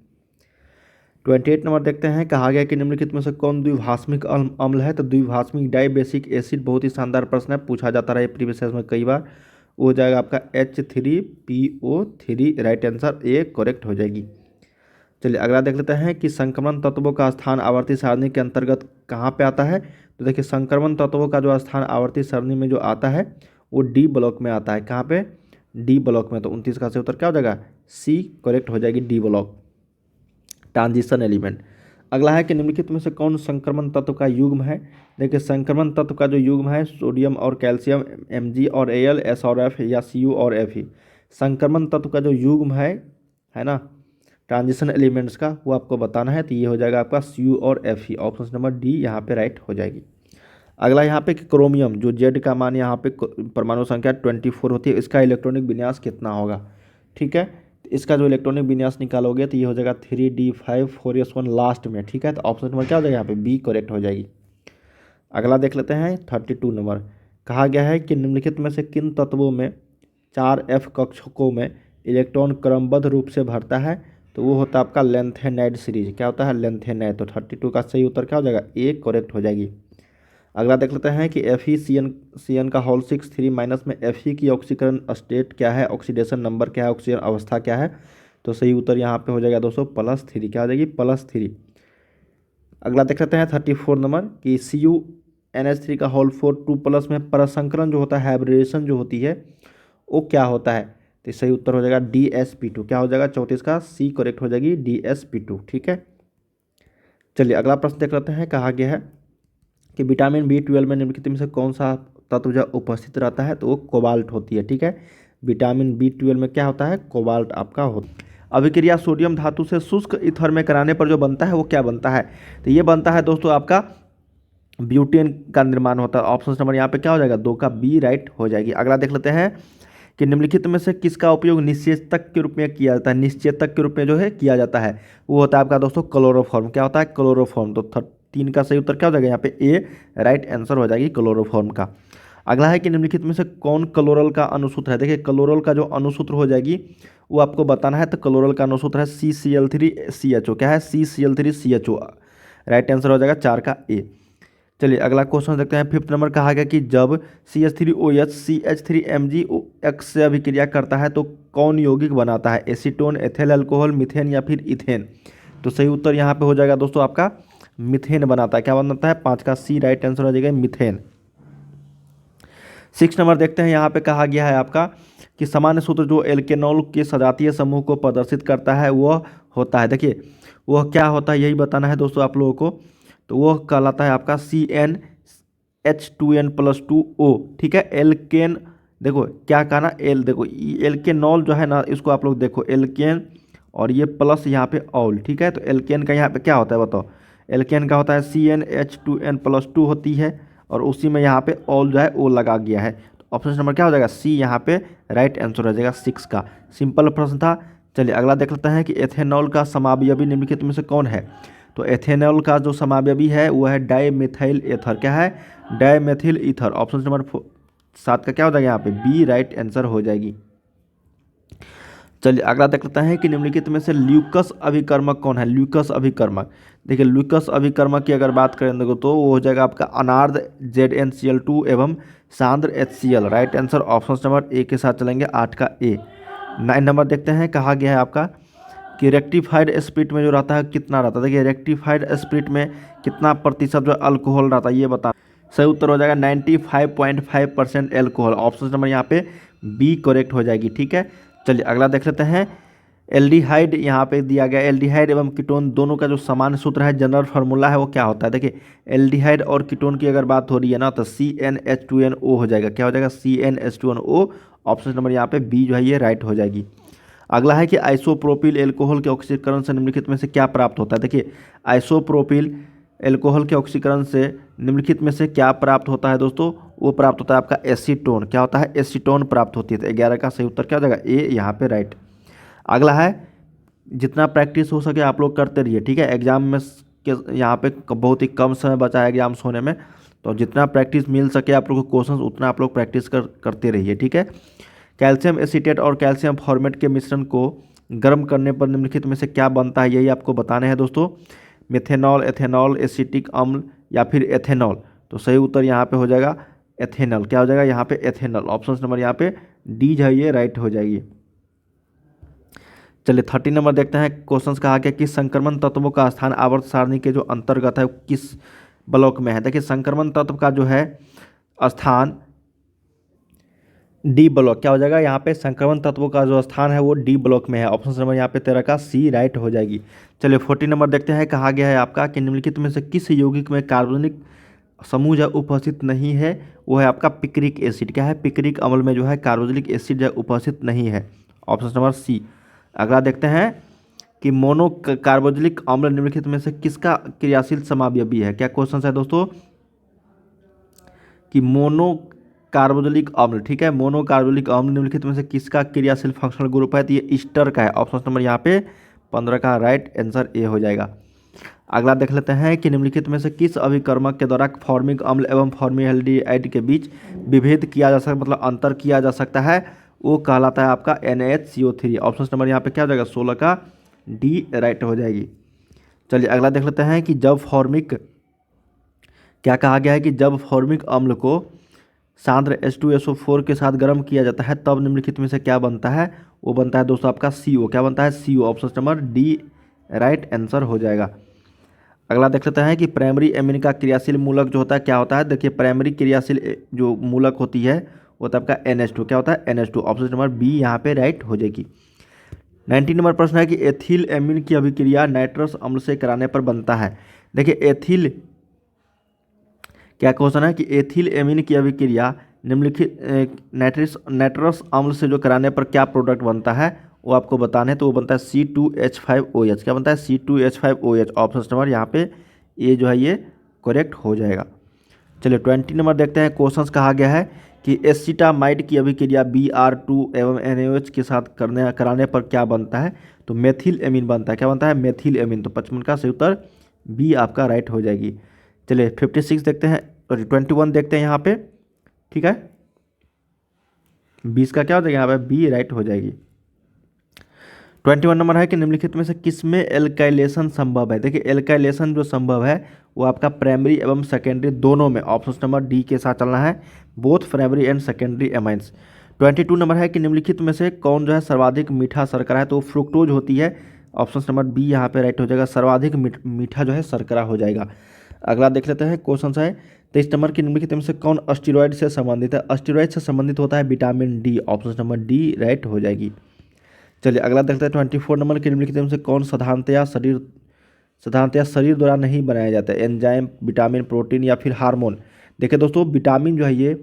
28 नंबर देखते हैं, कहा गया कि निम्नलिखित में से कौन द्विभाषमिक अम्ल है। तो द्विभाषमिक डाइबेसिक एसिड, बहुत ही शानदार प्रश्न है, पूछा जाता रहा है प्रीवियस में कई बार। वो हो जाएगा आपका H3PO3 right answer, A correct हो जाएगी। चलिए अगला देख लेते हैं कि संक्रमण तत्वों का स्थान आवर्ती सारणी के अंतर्गत कहाँ पे आता है। तो देखिए संक्रमण तत्वों का जो स्थान आवर्ती सारणी में जो आता है वो डी ब्लॉक में आता है। कहाँ पे, डी ब्लॉक में। तो 29 का सही उत्तर क्या हो जाएगा, सी करेक्ट हो जाएगी, डी ब्लॉक, ट्रांजिशन एलिमेंट। अगला है कि निम्नलिखित में से कौन संक्रमण तत्व का युग्म है। देखिए संक्रमण तत्व का जो युग्म है सोडियम और कैल्शियम, Mg और Al, S और F या Cu और Fe। संक्रमण तत्व का जो युग्म है ना ट्रांजिशन एलिमेंट्स का, वो आपको बताना है। तो ये हो जाएगा आपका Cu और Fe। ऑप्शन नंबर डी यहाँ पे राइट हो जाएगी। अगला यहाँ पे कि क्रोमियम जो जेड का मान यहाँ पे परमाणु संख्या 24 होती है, इसका इलेक्ट्रॉनिक विन्यास कितना होगा। ठीक है, इसका जो इलेक्ट्रॉनिक विन्यास निकालोगे तो ये हो जाएगा 3d5 4s1 लास्ट में। ठीक है, तो ऑप्शन नंबर क्या हो जाएगा यहाँ पे बी करेक्ट हो जाएगी। अगला देख लेते हैं 32 नंबर, कहा गया है कि निम्नलिखित में से किन तत्वों में 4f कक्षकों में इलेक्ट्रॉन क्रमबद्ध रूप से भरता है। तो वो होता है आपका लेंथेनाइड सीरीज। क्या होता है, लेंथेनाइड। तो 32 का सही उत्तर क्या हो जाएगा, ए करेक्ट हो जाएगी। अगला देख लेते हैं कि FeCN का होल 6 3 माइनस में Fe की ऑक्सीकरण स्टेट क्या है, ऑक्सीडेशन नंबर क्या है, ऑक्सीजन अवस्था क्या है। तो सही उत्तर यहाँ पे हो जाएगा दोस्तों +3। क्या हो जाएगी, +3। अगला देख लेते हैं 34 नंबर कि CuNH3 का होल 4 2+ में परसंकरण जो होता है, हाइब्रिडेशन जो होती है वो क्या होता है। तो सही उत्तर हो जाएगा DsP2। क्या हो जाएगा, 34 का सी करेक्ट हो जाएगी, DsP2। ठीक है, चलिए अगला प्रश्न देख लेते हैं। कहा गया है कि विटामिन B12 में निम्नलिखित में से कौन सा तत्व जो उपस्थित रहता है। तो वो कोबाल्ट होती है। ठीक है, विटामिन B12 में क्या होता है, कोबाल्ट आपका होता है। अभिक्रिया सोडियम धातु से शुष्क ईथर में कराने पर जो बनता है वो क्या बनता है। तो ये बनता है दोस्तों आपका ब्यूटेन का निर्माण होता है। ऑप्शन नंबर यहाँ पे क्या हो जाएगा, 2 का बी राइट हो जाएगी। अगला देख लेते हैं कि निम्नलिखित में से किसका उपयोग निश्चेतक के रूप में किया जाता है। निश्चेतक के रूप में जो है किया जाता है वो होता है आपका दोस्तों क्लोरोफॉर्म। क्या होता है, क्लोरोफॉर्म। तो 3 का सही उत्तर क्या हो जाएगा यहाँ पे, ए राइट आंसर हो जाएगी क्लोरोफॉर्म का। अगला है कि निम्नलिखित में से कौन क्लोरल का अनुसूत्र है। देखिए क्लोरल का जो अनुसूत्र हो जाएगी वो आपको बताना है। तो क्लोरल का अनुसूत्र है CCl3CHO। क्या है, CCl3CHO। राइट आंसर हो जाएगा 4 का ए। चलिए अगला क्वेश्चन देखते हैं। 5th नंबर कहा गया कि जब CH3OH CH3MgOX से अभिक्रिया करता है तो कौन यौगिक बनाता है, एसीटोन, एथिल अल्कोहल, मीथेन या फिर इथेन। तो सही उत्तर यहाँ पे हो जाएगा दोस्तों आपका मीथेन बनाता है। क्या बनाता है, 5 का सी राइट आंसर हो जाएगा मीथेन। 6 नंबर देखते हैं। यहाँ पे कहा गया है आपका कि सामान्य सूत्र जो एल्केनॉल के सजातीय समूह को प्रदर्शित करता है वह होता है। देखिए वह क्या होता है यही बताना है दोस्तों आप लोगों को। तो वह कहलाता है आपका CnH2n+2O। ठीक है, एल्केन। देखो क्या कहना, देखो एल्केनॉल जो है ना, इसको आप लोग देखो एल्केन और ये प्लस यहाँ पे ऑल। ठीक है, तो एल्केन का यहाँ पे क्या होता है बताओ। एल्केन का होता है CnH2n+2 होती है और उसी में यहाँ पे ऑल जो है ओ लगा गया है। तो ऑप्शन नंबर क्या हो जाएगा, सी यहाँ पे राइट आंसर हो जाएगा 6 का। सिंपल प्रश्न था। चलिए अगला देख लेते हैं कि एथेनॉल का समावयवी निम्नलिखित में से कौन है। तो एथेनॉल का जो समावयवी है वो है डाईमेथिल ईथर। क्या है, डाईमेथिल ईथर। ऑप्शन नंबर 7 का क्या हो जाएगा यहाँ पे, बी राइट आंसर हो जाएगी। चलिए अगला देख लेते हैं कि निम्नलिखित में से ल्यूकस अभिकर्मक कौन है। ल्यूकस अभिकर्मक, देखिए ल्यूकस अभिकर्मक की अगर बात करें देखो तो वो हो जाएगा आपका अनार्द्र ZnCl2 एवं सांद्र HCl। Right answer option number ए के साथ चलेंगे, 8 का ए। 9 नंबर देखते हैं। कहा गया है आपका कि रेक्टिफाइड स्पिरिट में जो रहता है कितना रहता है। देखिए रेक्टिफाइड स्पिरिट में कितना प्रतिशत जो अल्कोहल रहता है ये बता। सही उत्तर हो जाएगा 95.5% एल्कोहल। ऑप्शन नंबर यहाँ पे बी करेक्ट हो जाएगी। ठीक है, चलिए अगला देख लेते हैं। एल्डिहाइड यहाँ पे दिया गया, एल्डिहाइड एवं कीटोन दोनों का जो सामान्य सूत्र है, जनरल फार्मूला है वो क्या होता है। देखिए एल्डिहाइड और कीटोन की अगर बात हो रही है ना तो CnH2nO हो जाएगा। क्या हो जाएगा, CnH2nO। ऑप्शन नंबर यहाँ पे बी जो है ये राइट हो जाएगी। अगला है कि आइसोप्रोपिल एल्कोहल के ऑक्सीकरण से निम्नलिखित में से क्या प्राप्त होता है। देखिए आइसोप्रोपिल एल्कोहल के ऑक्सीकरण से निम्नलिखित में से क्या प्राप्त होता है दोस्तों, वो प्राप्त होता है आपका एसीटोन। क्या होता है, एसीटोन प्राप्त होती है। तो 11 का सही उत्तर क्या हो जाएगा, ए यहाँ पे राइट। अगला है जितना प्रैक्टिस हो सके आप लोग करते रहिए। ठीक है, एग्जाम में के यहाँ पे बहुत ही कम समय बचा है एग्जाम्स होने में, तो जितना प्रैक्टिस मिल सके आप लोग को क्वेश्चन उतना आप लोग प्रैक्टिस करते रहिए। ठीक है, कैल्शियम एसीटेट और कैल्शियम फॉर्मेट के मिश्रण को गर्म करने पर निम्नलिखित में से क्या बनता है, यही आपको बताने हैं दोस्तों। मेथेनॉल, एथेनॉल, एसिटिक अम्ल या फिर एथेनॉल। तो सही उत्तर यहाँ पे हो जाएगा एथेनॉल। क्या हो जाएगा यहाँ पे, एथेनॉल। ऑप्शन नंबर यहाँ पे डी जो है ये राइट हो जाएगी। चलिए 30 नंबर देखते हैं। क्वेश्चंस कहा गया कि संक्रमण तत्वों का स्थान आवर्त सारणी के जो अंतर्गत है किस ब्लॉक में है। देखिए संक्रमण तत्व का जो है स्थान डी ब्लॉक। क्या हो जाएगा यहाँ पे, संक्रमण तत्वों का जो स्थान है वो डी ब्लॉक में है। ऑप्शन नंबर यहाँ पे 13 का सी राइट हो जाएगी। चलिए 40 नंबर देखते हैं। कहा गया है आपका कि निम्नलिखित में से किस यौगिक में कार्बनिक समूह जो उपस्थित नहीं है, वो है आपका पिक्रिक एसिड। क्या है, पिक्रिक अम्ल में जो है कार्बोक्सिलिक एसिड जो उपस्थित नहीं है। Option number C. अगला देखते हैं कि मोनो कार्बोक्सिलिक अम्ल निम्नलिखित में से किसका क्रियाशील समावयवी है। क्या क्वेश्चन है दोस्तों कि मोनो कार्बोक्सिलिक अम्ल, ठीक है, मोनो कार्बोक्सिलिक अम्ल निम्नलिखित में से किसका क्रियाशील फंक्शनल ग्रुप है। तो ये ईस्टर का है। ऑप्शन नंबर यहाँ पे 15 का राइट आंसर ए हो जाएगा। अगला देख लेते हैं कि निम्नलिखित में से किस अभिकर्मक के द्वारा फॉर्मिक अम्ल एवं फॉर्मेल्डिहाइड के बीच विभेद किया जा सकता, मतलब अंतर किया जा सकता है, वो कहलाता है आपका NaHCO3। ऑप्शन नंबर यहाँ पे क्या हो जाएगा, 16 का डी राइट हो जाएगी। चलिए अगला देख लेते हैं कि जब फॉर्मिक, क्या कहा गया है कि जब फॉर्मिक अम्ल को सांद्र H2SO4 के साथ गर्म किया जाता है तब निम्नलिखित में से क्या बनता है, वो बनता है दोस्तों आपका CO। क्या बनता है, CO। Option number D right answer हो जाएगा। अगला देख लेते हैं कि प्राइमरी एमिन का क्रियाशील मूलक जो होता है क्या होता है। देखिए प्राइमरी क्रियाशील जो मूलक होती है वो होता है आपका NH2। क्या होता है, NH2। ऑप्शन नंबर बी यहाँ पे राइट हो जाएगी। 19 नंबर प्रश्न है कि एथिल एमिन की अभिक्रिया नाइट्रस अम्ल से कराने पर बनता है। देखिए एथिल, क्या क्वेश्चन है कि एथिल एमिन की अभिक्रिया निम्नलिखित नाइट्रस अम्ल से जो कराने पर क्या प्रोडक्ट बनता है वो आपको बताना है। तो वो बनता है C2H5OH। क्या बनता है, C2H5OH। ऑप्शन नंबर यहाँ पे ए जो है ये करेक्ट हो जाएगा। चलिए 20 नंबर देखते हैं। क्वेश्चंस कहा गया है कि एसिटामाइड की अभिक्रिया Br2 एवं NaOH के साथ कराने पर क्या बनता है? तो मेथिल एमीन बनता है। क्या बनता है? Methyl amine. तो 55 का सही उत्तर बी आपका राइट हो जाएगी। चलिए 56 देखते हैं, सॉरी 21 देखते हैं यहाँ पे, ठीक है। 20 का क्या हो जाएगा यहाँ पे? बी राइट हो जाएगी। 21 नंबर है कि निम्नलिखित में से किसमें एल्काइलेशन संभव है? देखिए एल्काइलेशन जो संभव है वो आपका प्राइमरी एवं सेकेंडरी दोनों में, ऑप्शन नंबर डी के साथ चलना है, both primary and secondary amines. 22 number है कि निम्नलिखित में से कौन जो है सर्वाधिक मीठा शर्करा है? तो फ्रुक्टोज होती है, ऑप्शन नंबर बी यहाँ पे राइट हो जाएगा, सर्वाधिक मीठा जो है शर्करा हो जाएगा। अगला देख लेते हैं क्वेश्चन है 23 नंबर की निम्नलिखित में से कौन स्टेरॉइड से संबंधित है? स्टेरॉइड से संबंधित होता है vitamin D, option number D right हो जाएगी। चलिए अगला देखते हैं 24 नंबर के निम्नलिखित में से कौन साधारणतया शरीर द्वारा नहीं बनाया जाता है? एंजाइम, विटामिन, प्रोटीन या फिर हार्मोन। देखिए दोस्तों विटामिन जो है ये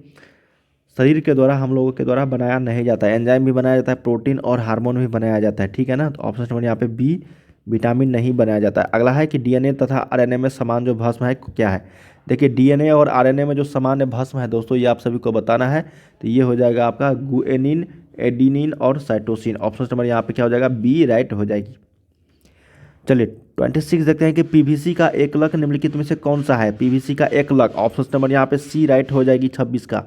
शरीर के द्वारा, हम लोगों के द्वारा बनाया नहीं जाता है। एंजाइम भी बनाया जाता है, प्रोटीन और हार्मोन भी बनाया जाता है, ठीक है ना। तो ऑप्शन नंबर यहाँ पे बी, विटामिन नहीं बनाया जाता है। अगला है कि डीएनए तथा आरएनए में समान जो भस्म है क्या है? देखिए डीएनए और आरएनए में जो सामान्य भस्म है दोस्तों ये आप सभी को बताना है। तो ये हो जाएगा आपका गुएनिन, एडिनिन और साइटोसिन। ऑप्शन नंबर यहाँ पे क्या हो जाएगा? बी राइट हो जाएगी। चलिए 26 देखते हैं कि पीवीसी का एकलक निम्नलिखित में से कौन सा है? पीवीसी का एकलक, ऑप्शन नंबर यहाँ पे सी राइट हो जाएगी 26 का।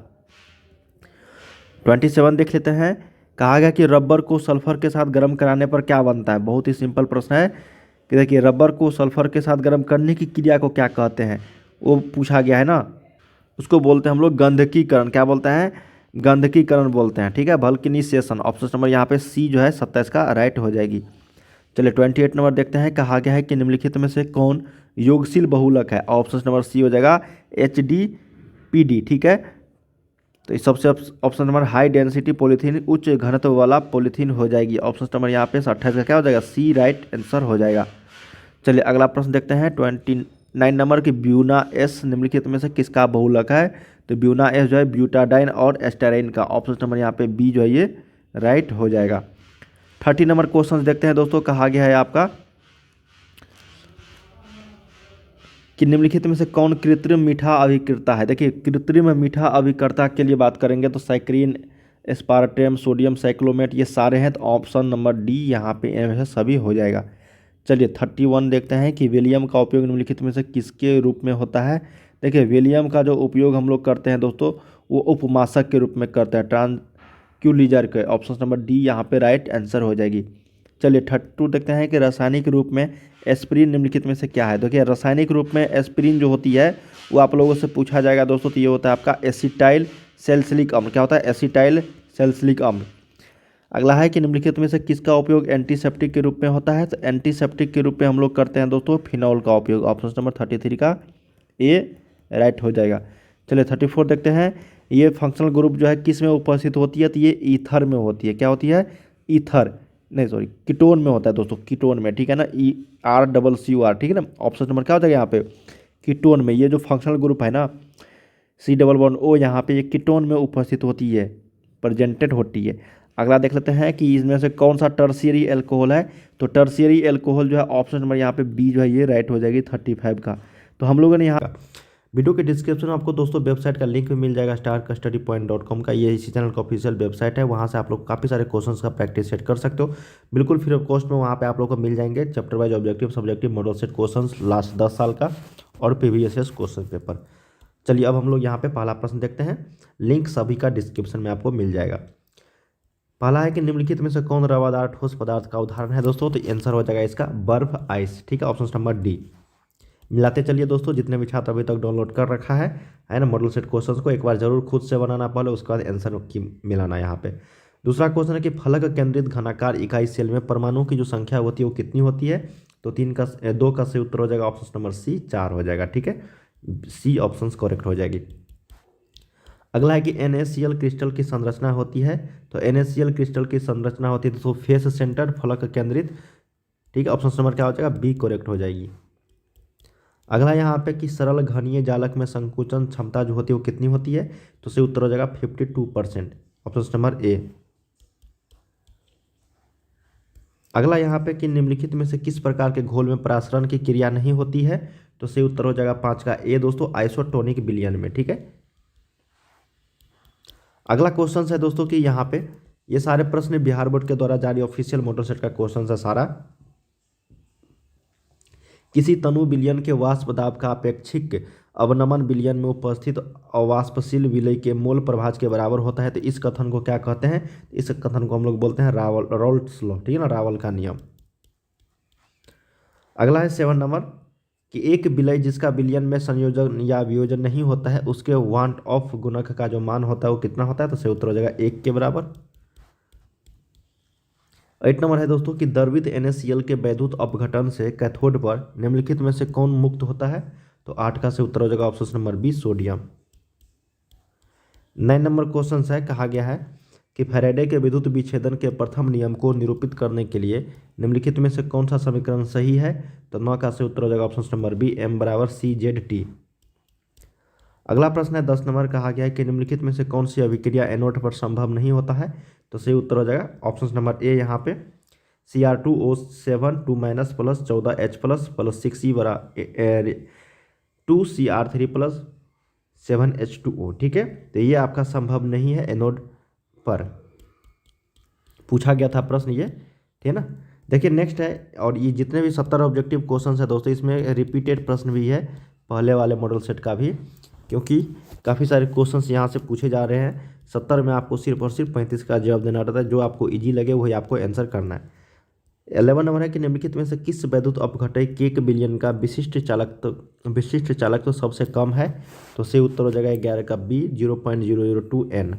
27 देख लेते हैं। कहा गया कि रबर को सल्फर के साथ गर्म कराने पर क्या बनता है? बहुत ही सिंपल प्रश्न है कि देखिए रबर को सल्फर के साथ गर्म करने की क्रिया को क्या कहते हैं वो पूछा गया है ना। उसको बोलते हैं हम लोग गंधकीकरण। क्या बोलते हैं? गंधकीकरण बोलते हैं, ठीक है, वल्कनीसेशन। ऑप्शन नंबर यहाँ पे सी जो है 27 का राइट हो जाएगी। चलिए 28 नंबर देखते हैं। कहा गया है कि निम्नलिखित में से कौन योगशील बहुलक है? ऑप्शन नंबर सी हो जाएगा HDPD, ठीक है। तो इस सबसे option number high density polythene, उच्च घनत्व वाला पॉलीथीन हो जाएगी। ऑप्शन नंबर यहाँ पे 28 का क्या हो जाएगा? सी राइट आंसर हो जाएगा। चलिए अगला प्रश्न देखते हैं 29 नंबर की ब्यूना एस निम्नलिखित में से किसका बहुलक है? तो ब्यूना एस जो है ब्यूटाडाइन और एस्टेराइन का। ऑप्शन नंबर यहाँ पे बी जो है ये राइट हो जाएगा। 30 नंबर क्वेश्चन देखते हैं दोस्तों। कहा गया है आपका कि निम्नलिखित में से कौन कृत्रिम मीठा अभिकर्ता है? देखिए कृत्रिम मीठा अभिकर्ता के लिए बात करेंगे तो साइक्रीन, एस्पार्टेम, सोडियम साइक्लोमेट ये सारे हैं। तो ऑप्शन नंबर डी यहाँ पे इनमें से सभी हो जाएगा। चलिए 31 देखते हैं कि विलियम का उपयोग निम्नलिखित में से किसके रूप में होता है? देखिए विलियम का जो उपयोग हम लोग करते हैं दोस्तों वो उपमाशक के रूप में करते हैं, ट्रांक्यूलिजर के। ऑप्शन नंबर डी यहाँ पे राइट आंसर हो जाएगी। चलिए 32 देखते हैं कि रासायनिक रूप में एस्पिरिन निम्नलिखित में से क्या है? देखिए रासायनिक रूप में एस्पिरिन जो होती है वो आप लोगों से पूछा जाएगा दोस्तों। तो ये होता है आपका एसिटाइल सैलिसिलिक अम्ल। क्या होता है? एसिटाइल सैलिसिलिक अम्ल। अगला है कि निम्नलिखित में से किसका उपयोग एंटीसेप्टिक के रूप में होता है? तो एंटीसेप्टिक के रूप में हम लोग करते हैं दोस्तों फिनॉल का उपयोग। ऑप्शन नंबर 33 का ए राइट हो जाएगा। चलिए 34 देखते हैं। ये फंक्शनल ग्रुप जो है किस में उपस्थित होती है? तो ये ईथर में होती है। क्या होती है? ईथर नहीं, सॉरी कीटोन में होता है दोस्तों, कीटोन में, ठीक है ना, ERCCUR, ठीक है ना। ऑप्शन नंबर क्या हो जाएगा यहाँ पे? कीटोन में। ये जो फंक्शनल ग्रुप है ना C+O यहाँ पे ये कीटोन में उपस्थित होती है, प्रेजेंटेड होती है। अगला देख लेते हैं कि इसमें से कौन सा टर्शियरी एल्कोहल है? तो टर्शियरी एल्कोहल जो है ऑप्शन नंबर यहाँ पे बी जो है ये राइट हो जाएगी 35 का। तो हम लोगों ने यहाँ वीडियो के डिस्क्रिप्शन में आपको दोस्तों वेबसाइट का लिंक भी मिल जाएगा, starkstudypoint.com का। ये इसी चैनल का ऑफिशियल वेबसाइट है। वहाँ से आप लोग काफ़ी सारे क्वेश्चंस का प्रैक्टिस सेट कर सकते हो बिल्कुल फ्री ऑफ कॉस्ट में। वहाँ पे आप लोग को मिल जाएंगे chapter wise objective, subjective, model set questions last 10 साल का और PVSS क्वेश्चन पेपर। चलिए अब हम लोग यहाँ पे पहला प्रश्न देखते हैं। लिंक सभी का डिस्क्रिप्शन में आपको मिल जाएगा। पहला है कि निम्नलिखित में से कौन रवादार ठोस पदार्थ का उदाहरण है दोस्तों? तो आंसर हो जाएगा इसका बर्फ, आइस, ठीक है, ऑप्शन नंबर डी। मिलाते चलिए दोस्तों, जितने भी छात्र अभी तक डाउनलोड कर रखा है ना मॉडल सेट क्वेश्चंस को, एक बार जरूर खुद से बनाना पहले, उसके बाद आंसर की मिलाना यहाँ पे। दूसरा क्वेश्चन है कि फलक केंद्रित घनाकार इकाई सेल में परमाणु की जो संख्या होती है वो कितनी होती है? तो 2 का सही उत्तर हो जाएगा ऑप्शन नंबर सी 4 हो जाएगा, ठीक है, सी ऑप्शन करेक्ट हो जाएगी। अगला है कि NaCl क्रिस्टल की संरचना होती है। तो NaCl क्रिस्टल की संरचना होती है तो फेस सेंटर्ड फलक केंद्रित, ठीक है, ऑप्शन नंबर क्या हो जाएगा? बी करेक्ट हो जाएगी। अगला यहाँ पे कि सरल घनीय जालक में संकुचन क्षमता जो होती है वो कितनी होती है? तो सही उत्तर हो जाएगा 52%, ऑप्शन नंबर ए। अगला यहाँ पे कि निम्नलिखित में से किस प्रकार के घोल में परासरण की क्रिया नहीं होती है? तो सही उत्तर हो जाएगा 5 का ए दोस्तों, आइसोटोनिक विलयन में। ठीक है, अगला क्वेश्चन है दोस्तों कि यहाँ पे ये सारे प्रश्न बिहार बोर्ड के द्वारा जारी ऑफिशियल मॉडल सेट का क्वेश्चन है सारा। किसी तनु विलयन के वाष्प दाब का अपेक्षिक अवनमन विलयन में उपस्थित अवाष्पशील विलय के मोल प्रभाज के बराबर होता है। तो इस कथन को क्या कहते हैं? इस कथन को हम लोग बोलते हैं रावल्ट्स लॉ। ठीक है ना, रावल का नियम। अगला है 7 नंबर कि एक विलय जिसका विलयन में संयोजन या वियोजन नहीं होता है उसके वांट ऑफ गुणक का जो मान होता है वो कितना होता है? तो सही उत्तर हो जाएगा 1 के बराबर। 8 नंबर है दोस्तों कि द्रवित NaCl के वैद्युत अपघटन से कैथोड पर निम्नलिखित में से कौन मुक्त होता है? तो 8 का से उत्तर हो जाएगा option number B, sodium. 9 number question है, कहा गया है कि फैराडे के विद्युत विच्छेदन के प्रथम नियम को निरूपित करने के लिए निम्नलिखित में से कौन सा समीकरण सही है? तो 9 का से उत्तर हो जाएगा ऑप्शन नंबर बी, M बराबर CZT। अगला प्रश्न है 10 नंबर, कहा गया है कि निम्नलिखित में से कौन सी अभिक्रिया एनोड पर संभव नहीं होता है? तो सही उत्तर हो जाएगा ऑप्शन नंबर ए यहाँ पे Cr2O7 2 minus plus 14H plus 6E बरा 2Cr3 प्लस 7H2O। ठीक है, तो ये आपका संभव नहीं है एनोड पर, पूछा गया था प्रश्न ये। ठीक है ना, देखिए नेक्स्ट है, और ये जितने भी 70 ऑब्जेक्टिव क्वेश्चन है दोस्तों इसमें रिपीटेड प्रश्न भी है पहले वाले मॉडल सेट का भी, क्योंकि काफ़ी सारे क्वेश्चंस यहाँ से पूछे जा रहे हैं। 70 में आपको सिर्फ और सिर्फ 35 का जवाब देना रहता है, जो आपको इजी लगे वही आपको आंसर करना है। 11 नंबर है कि निम्नलिखित में से किस वैद्युत अपघटय केक विलयन का विशिष्ट चालक तो सबसे कम है? तो सही उत्तर हो जाएगा 11 का बी, 0.002 N।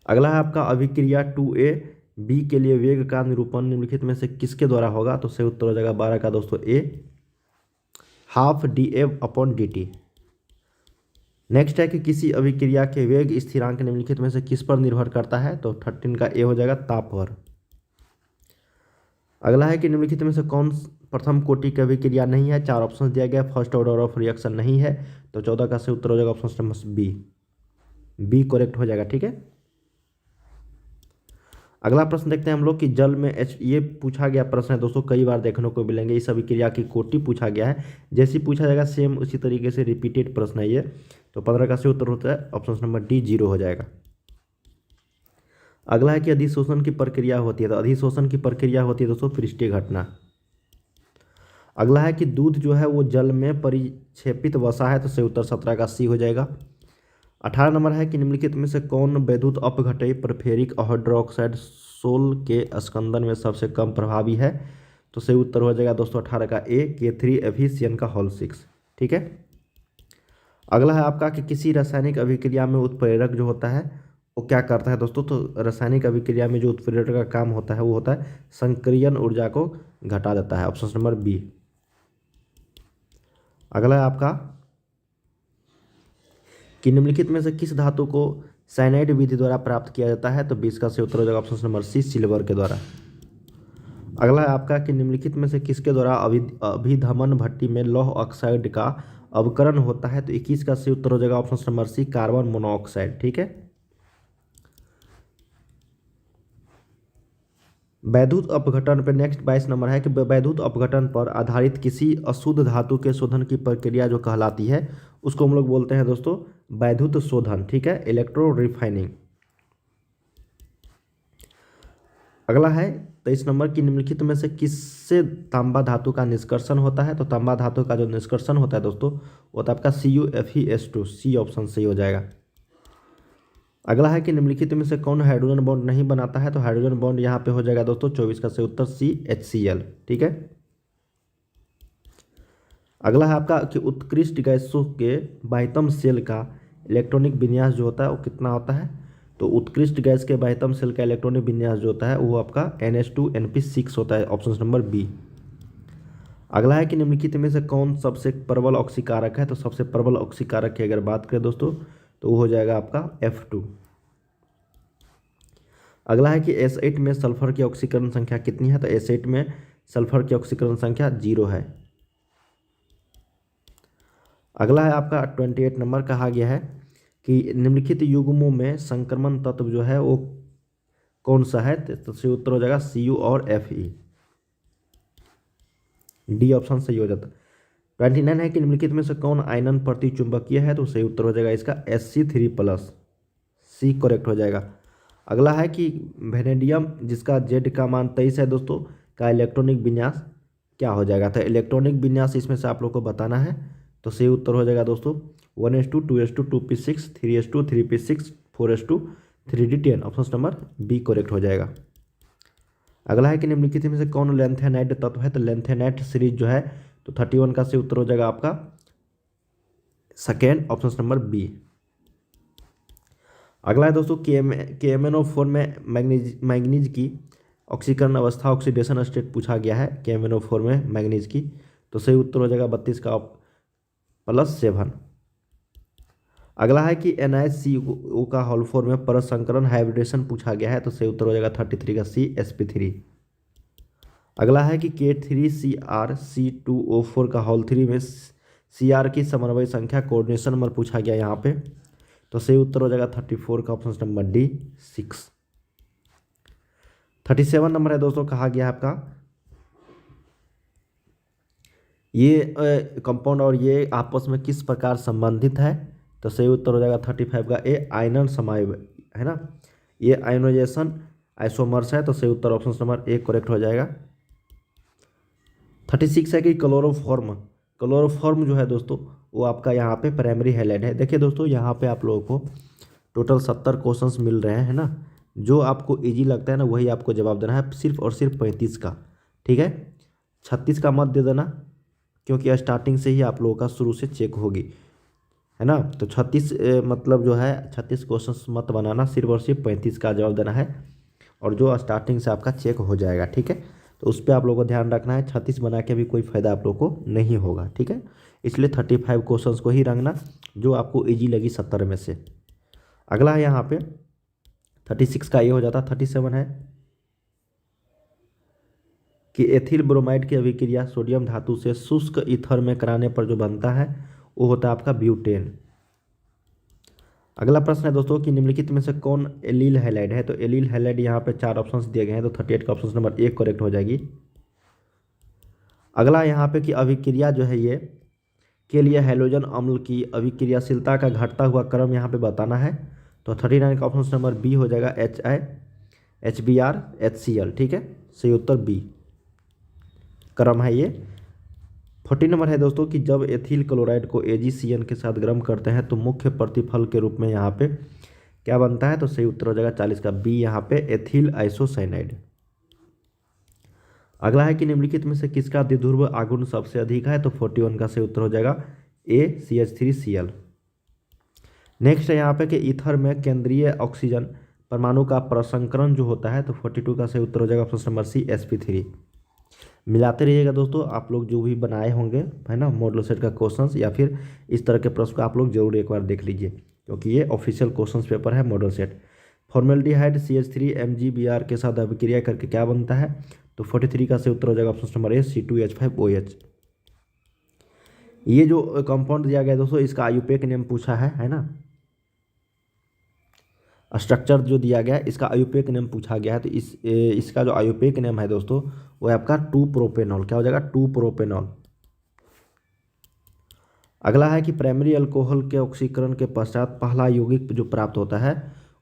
अगला है आपका अभिक्रिया 2A B के लिए वेग का निरूपण निम्नलिखित में से किसके द्वारा होगा? तो सही उत्तर हो जाएगा 12 का दोस्तों ए, हाफ dA/dt। नेक्स्ट है कि किसी अभिक्रिया के वेग स्थिरांक निम्नलिखित में से किस पर निर्भर करता है? तो 13 का ए हो जाएगा, ताप पर। अगला है कि निम्नलिखित में से कौन प्रथम कोटि की अभिक्रिया नहीं है? 4 ऑप्शन दिया गया, फर्स्ट ऑर्डर ऑफ रिएक्शन नहीं है। तो 14 का सही उत्तर हो जाएगा ऑप्शन नंबर बी करेक्ट हो जाएगा। ठीक है, अगला प्रश्न देखते हैं हम लोग कि जल में ये पूछा गया प्रश्न है दोस्तों, कई बार देखने को मिलेंगे। इस अभिक्रिया की कोटि पूछा गया है, जैसे पूछा जाएगा सेम उसी तरीके से रिपीटेड प्रश्न है ये। तो 15 का सही उत्तर होता है ऑप्शन नंबर डी, 0 हो जाएगा। अगला है कि अधिशोषण की प्रक्रिया होती है। तो अधिशोषण की प्रक्रिया होती है दोस्तों पृष्ठीय घटना। अगला है कि दूध जो है वो जल में परिक्षेपित वसा है। तो सही उत्तर 17 का सी हो जाएगा। 18 नंबर है कि निम्नलिखित में से कौन वैद्युत अपघटय परफेरिक हाइड्रोक्साइड सोल के स्कंदन में सबसे कम प्रभावी है? तो सही उत्तर हो जाएगा दोस्तों 18 का ए, K3 का होल 6। ठीक है, अगला है आपका कि किसी रासायनिक अभिक्रिया में उत्प्रेरक जो होता है वो क्या करता है दोस्तों? तो रासायनिक अभिक्रिया में जो उत्प्रेरक का काम होता है वो होता है संक्रियन ऊर्जा को घटा देता है, ऑप्शन नंबर बी। अगला है आपका कि निम्नलिखित में से किस धातु को साइनाइड विधि द्वारा प्राप्त किया जाता है? तो 20 का सही उत्तर हो जाएगा ऑप्शन नंबर सी, सिल्वर के द्वारा। अगला है आपका कि निम्नलिखित में से किसके द्वारा अभिधमन भट्टी में लौह ऑक्साइड का अवकरण होता है? तो 21 का सही उत्तर हो जाएगा option number C, carbon monoxide. ठीक है, वैद्युत अपघटन पर नेक्स्ट 22 नंबर है कि वैद्युत अपघटन पर आधारित किसी अशुद्ध धातु के शोधन की प्रक्रिया जो कहलाती है उसको हम लोग बोलते हैं दोस्तों वैद्युत शोधन। ठीक है, इलेक्ट्रो रिफाइनिंग। अगला है 23 नंबर की निम्नलिखित में से किससे तांबा धातु का निष्कर्षण होता है? तो तांबा धातु का जो निष्कर्षण होता है दोस्तों वो होता है आपका CuFeS2, सी ऑप्शन सही हो जाएगा। अगला है कि निम्नलिखित में से कौन हाइड्रोजन बॉन्ड नहीं बनाता है? तो हाइड्रोजन बॉन्ड यहाँ पे हो जाएगा दोस्तों 24 का सही उत्तर सी, HCl। ठीक है, अगला है आपका कि उत्कृष्ट गैसों के बाह्यतम सेल का इलेक्ट्रॉनिक विन्यास जो होता है वो कितना होता है? तो उत्कृष्ट गैस के बाह्यतम सेल का इलेक्ट्रॉनिक विन्यास जो होता है वो आपका NH2NP6 होता है, ऑप्शन नंबर बी। अगला है कि निम्नलिखित में से कौन सबसे प्रबल ऑक्सीकारक है? तो सबसे प्रबल ऑक्सीकारक की अगर बात करें दोस्तों तो वो हो जाएगा आपका F2। अगला है कि S8 में सल्फर की ऑक्सीकरण संख्या कितनी है? तो S8 में सल्फर की ऑक्सीकरण संख्या 0 है। अगला है आपका 28 नंबर, कहा गया है कि निम्नलिखित युग्मों में संक्रमण तत्व जो है वो कौन सा है? तो सही उत्तर हो जाएगा Cu और Fe। डी ऑप्शन सही हो जाता। 29 है कि निम्नलिखित में से कौन आयनन प्रतिचुंबकीय है, तो सही उत्तर हो जाएगा इसका Sc3+, सी करेक्ट हो जाएगा। अगला है कि वेनेडियम जिसका जेड का मान 23 है दोस्तों, का इलेक्ट्रॉनिक विन्यास क्या हो जाएगा, तो इलेक्ट्रॉनिक विन्यास इसमें से आप लोग को बताना है, तो सही उत्तर हो जाएगा दोस्तों 1s2 2s2 2p6 3s2 3p6 4s2 3d10, option number B correct हो जाएगा। अगला है कि निम्नलिखित में से कौन लेंथेनाइट तत्व है, तो लेंथेनाइट सीरीज जो है तो 31 का सही उत्तर हो जाएगा आपका सेकेंड, ऑप्शन नंबर बी। अगला है दोस्तों KMnO4 में मैग्नीज की ऑक्सीकरण अवस्था ऑक्सीडेशन स्टेट पूछा गया है KMnO4 में मैग्नीज की, तो सही उत्तर हो जाएगा 32 का +7। अगला है कि NaCO का होल फॉर्म में परत संकरण हाइब्रिडेशन पूछा गया है, तो सही उत्तर हो जाएगा 33 का CsP3। अगला है कि K3CrC2O4 का होल 3 में Cr की समन्वय संख्या कोऑर्डिनेशन नंबर पूछा गया यहाँ पे, तो सही उत्तर हो जाएगा 34 का ऑप्शन नंबर डी 6। 37 नंबर है दोस्तों, कहा गया है आपका ये कंपाउंड और ये आपस में किस प्रकार संबंधित है, तो सही उत्तर हो जाएगा 35 का ए आयनन समाय है ना, ये आयनोजेशन आइसोमर्स है, तो सही उत्तर ऑप्शन नंबर ए करेक्ट हो जाएगा। 36 है कि क्लोरोफॉर्म जो है दोस्तों वो आपका यहाँ पे प्राइमरी हाईलाइट है। देखिए दोस्तों यहाँ पे आप लोगों को टोटल 70 क्वेश्चंस मिल रहे हैं ना, जो आपको इजी लगता है ना वही आपको जवाब देना है, सिर्फ और सिर्फ 35 का, ठीक है। 36 का मत दे देना, क्योंकि स्टार्टिंग से ही आप लोगों का शुरू से चेक होगी, है ना। तो 36 मतलब जो है 36 क्वेश्चन मत बनाना, सिर्फ और सिर्फ 35 का जवाब देना है, और जो स्टार्टिंग से आपका चेक हो जाएगा, ठीक है। तो उस पर आप लोगों को ध्यान रखना है, 36 बना के भी कोई फ़ायदा आप लोग को नहीं होगा, ठीक है। इसलिए 35 क्वेश्चंस को ही रखना जो आपको इजी लगी 70 में से। अगला है यहाँ पे 36 का ये हो जाता। 37 है कि एथिल ब्रोमाइड की अभिक्रिया सोडियम धातु से शुष्क ईथर में कराने पर जो बनता है वो होता है आपका ब्यूटेन। अगला प्रश्न है दोस्तों कि निम्नलिखित में से कौन एलील हैलाइड है, तो एलील हैलाइड यहाँ पे 4 ऑप्शंस दिए गए हैं, तो 38 का ऑप्शन नंबर ए करेक्ट हो जाएगी। अगला यहाँ पे कि अभिक्रिया जो है ये के लिए हैलोजन अम्ल की अभिक्रियाशीलता का घटता हुआ क्रम यहाँ पे बताना है, तो 39 का ऑप्शन नंबर बी हो जाएगा HI HBr HCl, ठीक है, सही उत्तर बी क्रम है ये। 40 नंबर है दोस्तों कि जब एथिल क्लोराइड को AgCN के साथ गर्म करते हैं तो मुख्य प्रतिफल के रूप में यहाँ पे क्या बनता है, तो सही उत्तर हो जाएगा 40 का बी यहाँ पे एथिल आइसोसाइनाइड। अगला है कि निम्नलिखित में से किसका द्विध्रुव आघूर्ण सबसे अधिक है, तो 41 का सही उत्तर हो जाएगा A CH3Cl। नेक्स्ट है यहाँ पे कि ईथर में केंद्रीय ऑक्सीजन परमाणु का प्रसंकरण जो होता है, तो 42 का सही उत्तर हो जाएगा ऑप्शन नंबर सी sp3। मिलाते रहिएगा दोस्तों, आप लोग जो भी बनाए होंगे है ना मॉडल सेट का क्वेश्चंस या फिर इस तरह के प्रश्न को आप लोग जरूर एक बार देख लीजिए, क्योंकि ये ऑफिशियल क्वेश्चंस पेपर है model set. Formaldehyde CH3 MgBr के साथ अभिक्रिया करके क्या बनता है, तो 43 का सही उत्तर हो जाएगा ऑप्शन नंबर ए C2H5OH। ये जो कंपाउंड दिया गया दोस्तों इसका आयुपेक नेम पूछा है ना, स्ट्रक्चर जो दिया गया है इसका आयुपेक नेम पूछा गया है, तो इसका जो आयुपेक नेम है दोस्तों वो है आपका 2-प्रोपेनॉल, क्या हो जाएगा 2-प्रोपेनॉल। अगला है कि प्राइमरी अल्कोहल के ऑक्सीकरण के पश्चात पहला यौगिक जो प्राप्त होता है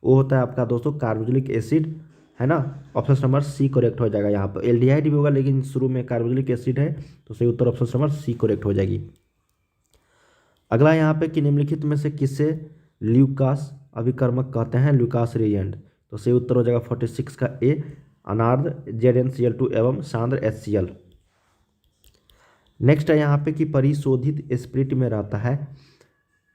वो होता है आपका दोस्तों कार्बोक्सिलिक एसिड, है ना, ऑप्शन नंबर सी करेक्ट हो जाएगा। यहाँ पर एल्डिहाइड भी होगा लेकिन शुरू में कार्बोक्सिलिक एसिड है, तो सही उत्तर ऑप्शन नंबर सी करेक्ट हो जाएगी। अगला यहाँ पे कि निम्नलिखित में से किसे ल्यूकास अभिकर्मक कहते हैं, ल्यूकास रिएजेंट, तो सही उत्तर हो जाएगा 46 का ए अनार्द्र ZnCl2 एवं सांद्र HCl। नेक्स्ट है यहाँ पे कि परिशोधित स्पिरिट में रहता है,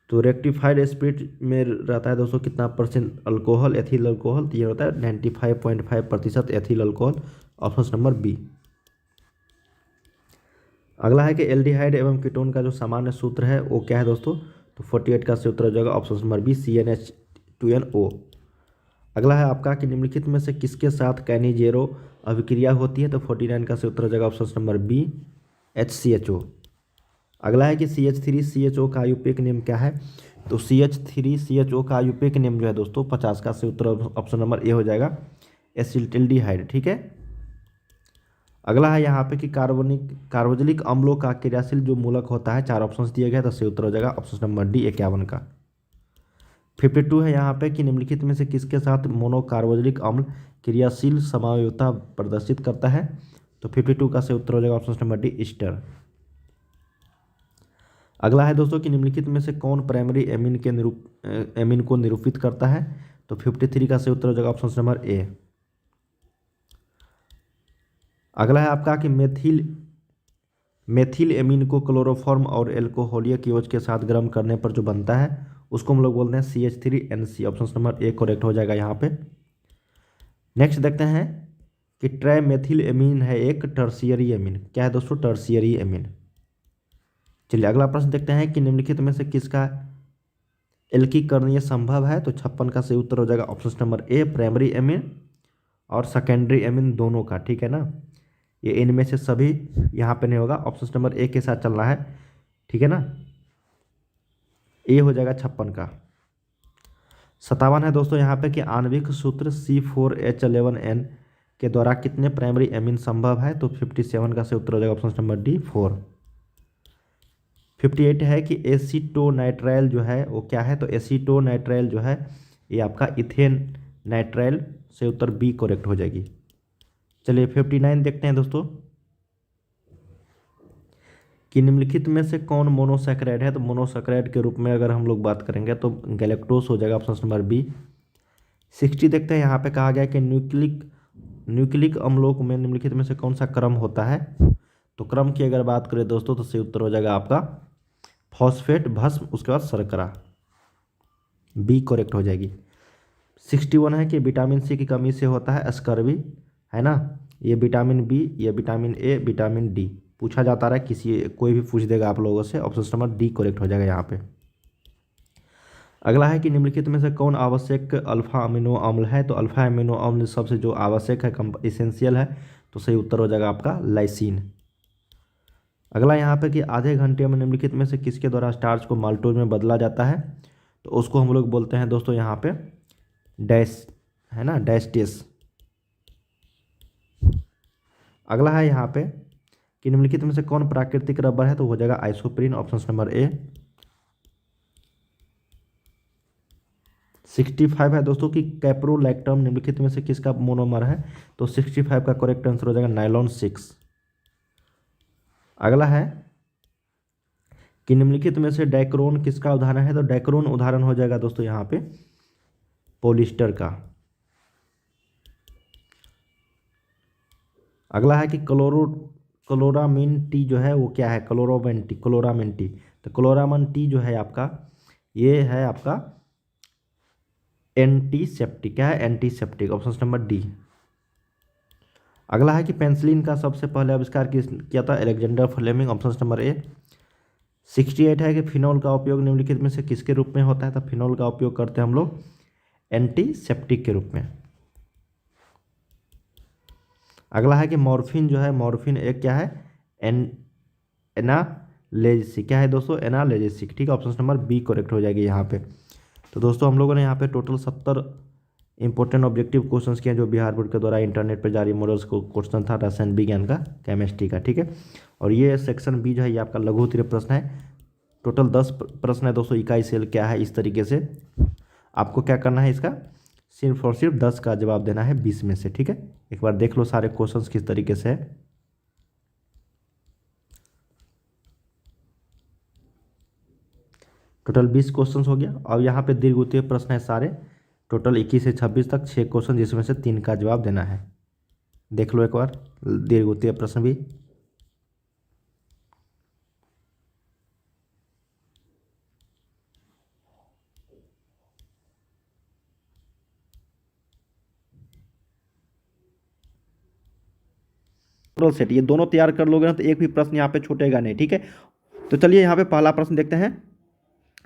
तो रेक्टिफाइड स्पिरिट में रहता है दोस्तों कितना % अल्कोहल एथिल अल्कोहल, तो ये होता है 95.5% ethyl alcohol, option number B. अगला है कि एल्डिहाइड एवं कीटोन का जो सामान्य सूत्र है वो क्या है दोस्तों, तो 48 का सही उत्तर हो जाएगा ऑप्शन नंबर बी CnH2nO। अगला है आपका कि निम्नलिखित में से किसके साथ कैनिजेरो अभिक्रिया होती है, तो 49 का सही उत्तर हो जाएगा ऑप्शन नंबर बी HCHO। अगला है कि CH3CHO का आयुपेक नेम क्या है, तो CH3CHO का आयुपेक नेम जो है दोस्तों 50 का सही उत्तर ऑप्शन नंबर ए हो जाएगा एसिटिल्डिहाइड, ठीक है। अगला है यहाँ पे कि कार्बोनिक अम्लों का क्रियाशील जो मूलक होता है, 4 ऑप्शन दिए गए, तो सही उत्तर हो जाएगा ऑप्शन नंबर डी 51 का। 52 है यहाँ पे कि निम्नलिखित में से किसके साथ मोनोकार्बोनिक अम्ल क्रियाशील समायोता प्रदर्शित करता है, तो 52 का सही उत्तर हो जाएगा ऑप्शन नंबर डी ईस्टर। अगला है दोस्तों कि निम्नलिखित में से कौन प्राइमरी एमीन को निरूपित करता है, तो 53 का सही उत्तर हो जाएगा ऑप्शन नंबर ए। अगला है आपका कि मेथिल एमीन को क्लोरोफॉर्म और एल्कोहलिक यूज के साथ गर्म करने पर जो बनता है उसको हम लोग बोलते हैं CH3NC। Option number A correct हो जाएगा यहाँ पे। नेक्स्ट देखते हैं कि ट्राइमेथिल एमीन है एक टर्शियरी एमीन। क्या है दोस्तों? Tertiary amine. चलिए अगला प्रश्न देखते हैं कि निम्नलिखित में से किसका एल्कीकरणीय संभव है, तो 56 का सही उत्तर हो जाएगा ऑप्शन नंबर ए प्राइमरी एमीन और सेकेंडरी एमीन दोनों का। ठीक है ना, ये इनमें से सभी यहाँ पे नहीं होगा, ऑप्शन नंबर ए के साथ चलना है। ठीक है ना, ए हो जाएगा 56 का। 57 है दोस्तों यहाँ पे कि आणविक सूत्र C4H11N के द्वारा कितने प्राइमरी एमीन संभव है, तो 57 का सही उत्तर हो जाएगा ऑप्शन नंबर डी 4। 58 है कि एसीटोनाइट्राइल जो है वो क्या है, तो एसीटोनाइट्राइल जो है ये आपका इथेन नाइट्राइल, से उत्तर बी करेक्ट हो जाएगी। चलिए 59 देखते हैं दोस्तों कि निम्नलिखित में से कौन मोनोसैकेराइड है, तो मोनोसैकेराइड के रूप में अगर हम लोग बात करेंगे तो गैलेक्टोस हो जाएगा ऑप्शन नंबर बी। 60 देखते हैं, यहाँ पे कहा गया कि न्यूक्लिक अम्लों में निम्नलिखित में से कौन सा क्रम होता है, तो क्रम की अगर बात करें दोस्तों तो सही उत्तर हो जाएगा आपका फॉस्फेट, भस्म, उसके बाद शर्करा, बी करेक्ट हो जाएगी। 61 है कि विटामिन सी की कमी से होता है स्कर्वी, है ना, ये विटामिन बी, ये विटामिन ए, विटामिन डी पूछा जाता रहा, कोई भी पूछ देगा आप लोगों से, ऑप्शन नंबर डी करेक्ट हो जाएगा यहाँ पे। अगला है कि निम्नलिखित में से कौन आवश्यक अल्फा अमीनो अम्ल है, तो अल्फा अमीनो अम्ल सबसे जो आवश्यक है, इसेंशियल है, तो सही उत्तर हो जाएगा आपका लाइसिन। अगला यहाँ पे कि आधे घंटे में निम्नलिखित में से किसके द्वारा स्टार्च को माल्टोज में बदला जाता है, तो उसको हम लोग बोलते हैं दोस्तों यहाँ पे डैश, है ना, डायस्टेस। अगला है यहाँ पे कि निम्नलिखित में से कौन प्राकृतिक रबर है, तो हो जाएगा आइसोप्रीन, ऑप्शन नंबर ए। 65 है दोस्तों कि कैप्रोलैक्टम निम्नलिखित में से किसका मोनोमर है, तो 65 का करेक्ट आंसर हो जाएगा नाइलॉन 6। अगला है कि निम्नलिखित में से डाइक्रोन किसका उदाहरण है, तो डाइक्रोन उदाहरण हो जाएगा दोस्तों यहाँ पे पॉलिस्टर का। अगला है कि क्लोरामिन टी जो है वो क्या है, क्लोरामिन टी, तो क्लोरामिन टी जो है आपका, ये है आपका एंटीसेप्टिक। क्या है? Antiseptic, option number D. अगला है कि पेंसिलिन का सबसे पहले आविष्कार किया था, Alexander Fleming, option number A. 68 है कि फिनॉल का उपयोग निम्नलिखित में से किसके रूप में होता है, तो फिनॉल का उपयोग करते हैं हम लोग एंटीसेप्टिक के रूप में। अगला है कि मॉर्फिन जो है, मॉर्फिन एक क्या है, एनाल्जेसिक। क्या है दोस्तों? एनाल्जेसिक। ठीक है, ऑप्शन नंबर बी करेक्ट हो जाएगी यहाँ पे। तो दोस्तों हम लोगों ने यहाँ पे टोटल 70 इंपॉर्टेंट ऑब्जेक्टिव क्वेश्चंस किए हैं जो बिहार बोर्ड के द्वारा इंटरनेट पर जारी मॉडल्स को क्वेश्चन था रसायन विज्ञान का, केमिस्ट्री का। ठीक है, और ये सेक्शन बी जो है ये आपका लघु उत्तरीय प्रश्न है। टोटल 10 प्रश्न है दोस्तों। इकाई सेल क्या है, इस तरीके से आपको क्या करना है, इसका सिर्फ और सिर्फ 10 का जवाब देना है 20 में से। ठीक है, एक बार देख लो सारे क्वेश्चंस किस तरीके से है। टोटल 20 क्वेश्चंस हो गया। अब यहाँ पे दीर्घ उत्तरीय प्रश्न है सारे, टोटल 21 से 26 तक 6 क्वेश्चन, जिसमें से 3 का जवाब देना है। देख लो एक बार दीर्घ उत्तरीय प्रश्न भी। सेट ये दोनों तैयार कर लोगे ना तो एक भी प्रश्न यहाँ पे छूटेगा नहीं। ठीक है, तो चलिए यहाँ पे पहला प्रश्न देखते हैं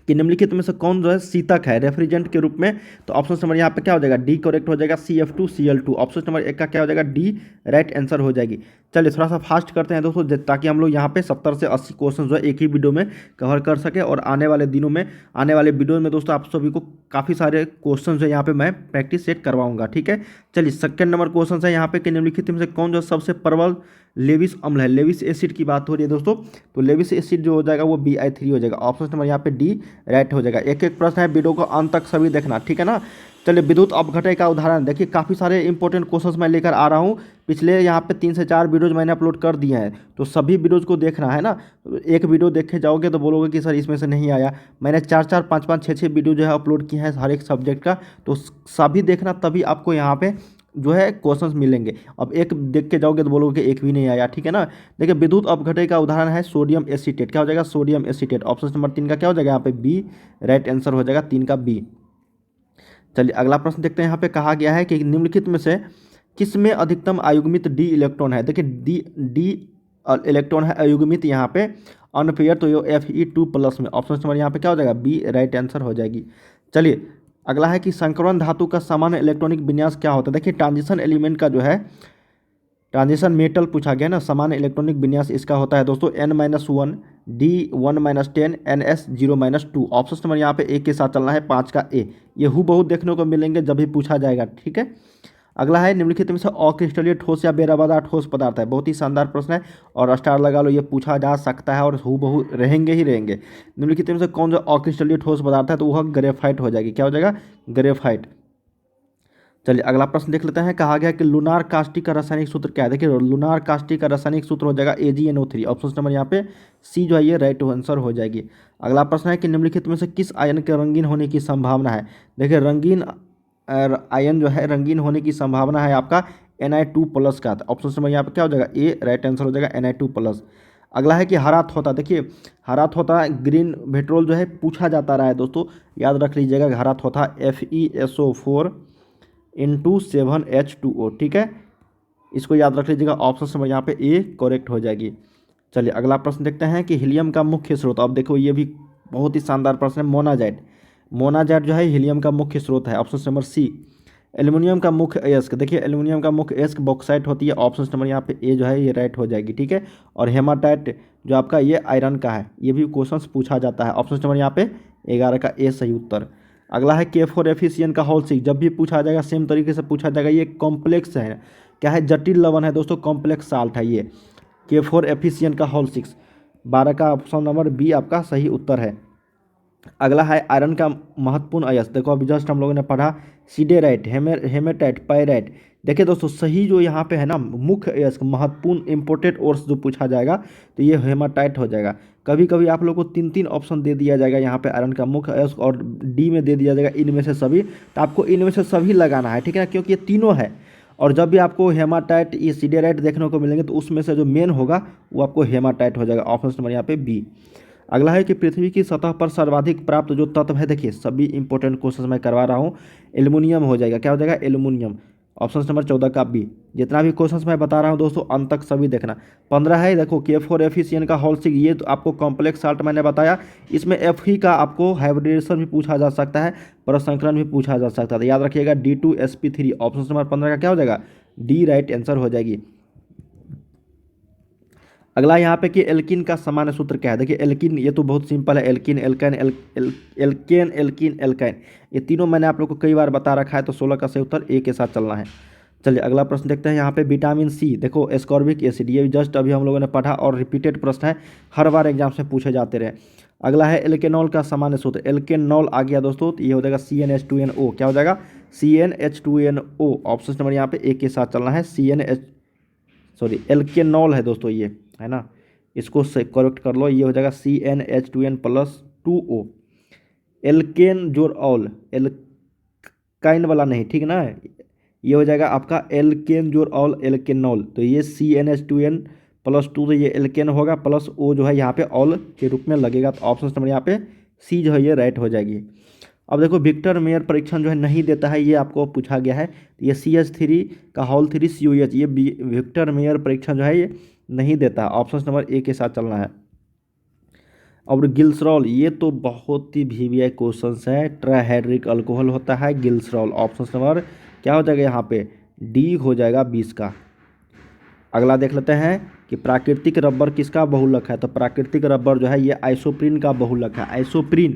कि निम्नलिखित में से कौन जो है शीतक है रेफ्रिजरेंट के रूप में। तो ऑप्शन नंबर यहाँ पे क्या हो जाएगा डी करेक्ट हो जाएगा, CF2Cl2। ऑप्शन नंबर एक का क्या हो जाएगा डी राइट आंसर हो जाएगी। चलिए थोड़ा सा फास्ट करते हैं दोस्तों, ताकि हम लोग यहाँ पे 70 से 80 क्वेश्चन जो है एक ही वीडियो में कवर कर सके, और आने वाले दिनों में आने वाले वीडियो में दोस्तों आप सभी को काफ़ी सारे क्वेश्चन जो है यहाँ पे मैं प्रैक्टिस सेट करवाऊंगा, ठीक है। चलिए सेकंड नंबर क्वेश्चन है यहाँ पे कि निम्नलिखित में से कौन जो सबसे प्रबल लेविस अम्ल है। लेविस एसिड की बात हो रही है दोस्तों, तो लेविस एसिड जो हो जाएगा वो Bi3 हो जाएगा। ऑप्शन नंबर यहाँ पे डी राइट हो जाएगा। एक एक प्रश्न है, वीडियो को अंत तक सभी देखना, ठीक है ना। चलिए विद्युत अपघटन का उदाहरण देखिए, काफ़ी सारे इंपॉर्टेंट क्वेश्चंस मैं लेकर आ रहा हूँ। पिछले यहाँ पे 3 से 4 वीडियोज़ मैंने अपलोड कर दिए हैं, तो सभी वीडियोज़ को देखना है ना। एक वीडियो देखे जाओगे तो बोलोगे कि सर इसमें से नहीं आया। मैंने 4-4, 5-5, 6-6 वीडियो जो है अपलोड किए हैं हर एक सब्जेक्ट का, तो सभी देखना, तभी आपको यहाँ पे जो है क्वेश्चंस मिलेंगे। अब एक देख के जाओगे तो बोलोगे कि एक भी नहीं आया, ठीक है ना। देखिए विद्युत अपघटन का उदाहरण है सोडियम एसीटेट। क्या हो जाएगा सोडियम एसीटेट। ऑप्शन नंबर 3 का क्या हो जाएगा यहाँ पे बी राइट आंसर हो जाएगा, 3 का बी। चलिए अगला प्रश्न देखते हैं। यहाँ पे कहा गया है कि निम्नलिखित में से किस में अधिकतम अयुग्मित डी इलेक्ट्रॉन है। देखिए डी इलेक्ट्रॉन है अयुग्मित यहाँ पे अनपेयर, तो ये Fe2+ में। ऑप्शन नंबर यहाँ पे क्या हो जाएगा बी राइट आंसर हो जाएगी। चलिए अगला है कि संक्रमण धातु का सामान्य इलेक्ट्रॉनिक विन्यास क्या होता है। देखिए ट्रांजिशन एलिमेंट का जो है ट्रांजिशन मेटल पूछा गया ना, सामान्य इलेक्ट्रॉनिक विन्यास इसका होता है दोस्तों N-1 D1-10 NS0-2। Option number यहाँ पे ए के साथ चलना है, 5 का ए। ये हूबहू देखने को मिलेंगे जब भी पूछा जाएगा, ठीक है। अगला है निम्नलिखित में से अक्रिस्टलीय ठोस या बेरबदा ठोस पदार्थ है। बहुत ही शानदार प्रश्न है और स्टार लगा लो, ये पूछा जा सकता है और हूबहू रहेंगे ही रहेंगे। निम्नलिखित में से कौन जो अक्रिस्टलीय ठोस पदार्थ है, तो वह ग्रेफाइट हो जाएगी। क्या हो जाएगा ग्रेफाइट। चलिए अगला प्रश्न देख लेते हैं। कहा गया कि लूनार कास्टिक का रासायनिक सूत्र क्या है। देखिए लूनार कास्टिक का रासायनिक सूत्र हो जाएगा AgNO3। ऑप्शन नंबर यहाँ पे सी जो है ये राइट आंसर हो जाएगी। अगला प्रश्न है कि निम्नलिखित में से किस आयन के रंगीन होने की संभावना है। देखिए रंगीन आयन जो है रंगीन होने की संभावना है आपका Ni2+ का। ऑप्शन नंबर यहाँ पे क्या हो जाएगा ए राइट आंसर हो जाएगा Ni2+। अगला है कि हरा थोथा। देखिए हरा थोथा ग्रीन पेट्रोल जो है पूछा जाता रहा है दोस्तों, याद रख लीजिएगा हरा थोथा FeSO4 × 7H2O, ठीक है, इसको याद रख लीजिएगा। ऑप्शन नंबर यहाँ पे ए करेक्ट हो जाएगी। चलिए अगला प्रश्न देखते हैं कि हीलियम का मुख्य स्रोत। अब देखो ये भी बहुत ही शानदार प्रश्न है। मोनाजाइट। मोनाजाइट जो है हीलियम का मुख्य स्रोत है। ऑप्शन नंबर सी। एल्युमिनियम का मुख्य अयस्क। देखिए एल्युमिनियम का मुख्य अयस्क बॉक्साइट होती है। ऑप्शन नंबर यहाँ पे ए जो है ये राइट हो जाएगी, ठीक है। और हेमाटाइट जो आपका ये आयरन का है, ये भी क्वेश्चन पूछा जाता है। ऑप्शन नंबर यहाँ पे 11 का ए सही उत्तर। अगला है K4FeCN का होल 6। जब भी पूछा जाएगा सेम तरीके से पूछा जाएगा। ये कॉम्प्लेक्स है, क्या है जटिल लवण है दोस्तों, कॉम्प्लेक्स साल्ट है ये K4FeCN का होल 6। 12 का ऑप्शन नंबर बी आपका सही उत्तर है। अगला है आयरन का महत्वपूर्ण अयस्क। देखो अभी जस्ट हम लोगों ने पढ़ा सिडेराइट, हेमेटाइट, पायराइट। देखिए दोस्तों सही जो यहाँ पे है ना मुख्य अयस्क महत्वपूर्ण इंपोर्टेड ओर्स जो पूछा जाएगा तो ये हेमाटाइट हो जाएगा। कभी कभी आप लोग को 3-3 ऑप्शन दे दिया जाएगा यहाँ पे आयरन का मुख्य अयस्क, और डी में दे दिया जाएगा इनमें से सभी, तो आपको इनमें से सभी लगाना है, ठीक है ना, क्योंकि ये तीनों है। और जब भी आपको हेमाटाइट ये सिडेराइट देखने को मिलेंगे तो उसमें से जो मेन होगा वो आपको हेमाटाइट हो जाएगा। ऑप्शन नंबर यहाँ पे बी। अगला है कि पृथ्वी की सतह पर सर्वाधिक प्राप्त जो तत्व है, देखिए सभी इंपॉर्टेंट क्वेश्चन मैं करवा रहा हूँ, एल्युमिनियम हो जाएगा। क्या हो जाएगा एल्युमिनियम। ऑप्शन नंबर 14 का बी। जितना भी क्वेश्चंस मैं बता रहा हूँ दोस्तों अंत तक सभी देखना। 15 है देखो K4FeCN का होल 6। ये तो आपको कॉम्प्लेक्स साल्ट मैंने बताया, इसमें Fe का आपको हाइब्रिडेशन भी पूछा जा सकता है, परसंकरण भी पूछा जा सकता है, तो याद रखिएगा D2sp3। ऑप्शन नंबर 15 का क्या हो जाएगा डी राइट आंसर हो जाएगी। अगला यहाँ पे कि एल्किन का सामान्य सूत्र क्या है। देखिए एल्किन ये तो बहुत सिंपल है, alkene alkyne alkane alkene alkyne, ये तीनों मैंने आप लोग को कई बार बता रखा है, तो 16 का सही उत्तर ए के साथ चलना है। चलिए अगला प्रश्न देखते हैं। यहाँ पे विटामिन सी, देखो एस्कॉर्बिक एसिड, ये जस्ट अभी हम लोगों ने पढ़ा और रिपीटेड प्रश्न है, हर बार एग्जाम्स में पूछे जाते रहे। अगला है एल्केनॉल का सामान्य सूत्र। एल्केनॉल आ गया दोस्तों, तो ये हो जाएगा CnH2NO। क्या हो जाएगा CnH2NO। ऑप्शन नंबर यहाँ पे ए के साथ चलना है, एल्केनॉल है दोस्तों ये, है ना, इसको करेक्ट कर लो, ये हो जाएगा CnH2n+2O। एल्केन जोर ऑल, एल्काइन वाला नहीं, ठीक ना, ये हो जाएगा आपका एल्केन जोर ऑल एल्केनॉल। तो ये CnH2n+2, तो ये एल्केन होगा, प्लस O जो है यहाँ पे ऑल के रूप में लगेगा, तो ऑप्शन नंबर यहाँ पे सी जो है ये राइट हो जाएगी। अब देखो विक्टर मेयर परीक्षण जो है नहीं देता है, ये आपको पूछा गया है, ये CH3 का होल 3 COH, ये विक्टर मेयर परीक्षण जो है ये नहीं देता। ऑप्शन नंबर ए के साथ चलना है। और ग्लिसरॉल, ये तो बहुत ही वीवीआई क्वेश्चन है। ट्राइहाइड्रिक अल्कोहल होता है ग्लिसरॉल। ऑप्शन नंबर क्या हो जाएगा यहाँ पे, डी हो जाएगा 20 का। अगला देख लेते हैं कि प्राकृतिक रबर किसका बहुलक है। तो प्राकृतिक रबर जो है ये आइसोप्रीन का बहुलक है। आइसोप्रीन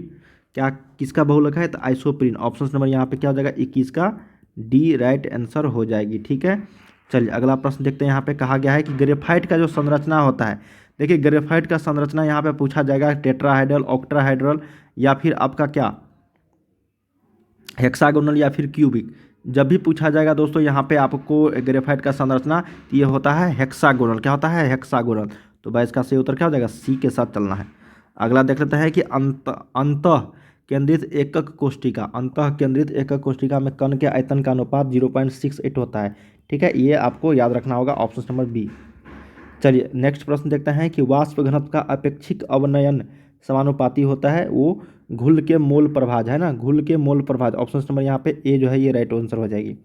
क्या किसका बहुलक है, तो आइसोप्रीन। ऑप्शन नंबर यहाँ पे क्या हो जाएगा 21 का, डी राइट आंसर हो जाएगी। ठीक है, चलिए अगला प्रश्न देखते हैं। यहाँ पे कहा गया है कि ग्रेफाइट का जो संरचना होता है, देखिए ग्रेफाइट का संरचना यहाँ पे पूछा जाएगा टेट्राहाइड्रल, ऑक्ट्राहाइड्रल या फिर आपका क्या हेक्सागोनल या फिर क्यूबिक। जब भी पूछा जाएगा दोस्तों यहाँ पे आपको ग्रेफाइट का संरचना, तो ये होता है हेक्सागोनल। क्या होता है, हेक्सागोनल। तो भाई इसका सही उत्तर क्या हो जाएगा, सी के साथ चलना है। अगला देख लेते हैं कि अंतः केंद्रित एकक कोष्ठिका, अंतः केंद्रित एकक कोष्ठिका में कण के आयतन का अनुपात 0.68 होता है। ठीक है, ये आपको याद रखना होगा, ऑप्शन नंबर बी। चलिए नेक्स्ट प्रश्न देखते हैं कि वाष्प घनत्व का अपेक्षिक अवनयन समानुपाती होता है, वो घुल के मोल प्रभाज है ना, घुल के मोल प्रभाज। ऑप्शन नंबर यहाँ पे ए जो है ये राइट आंसर हो जाएगी।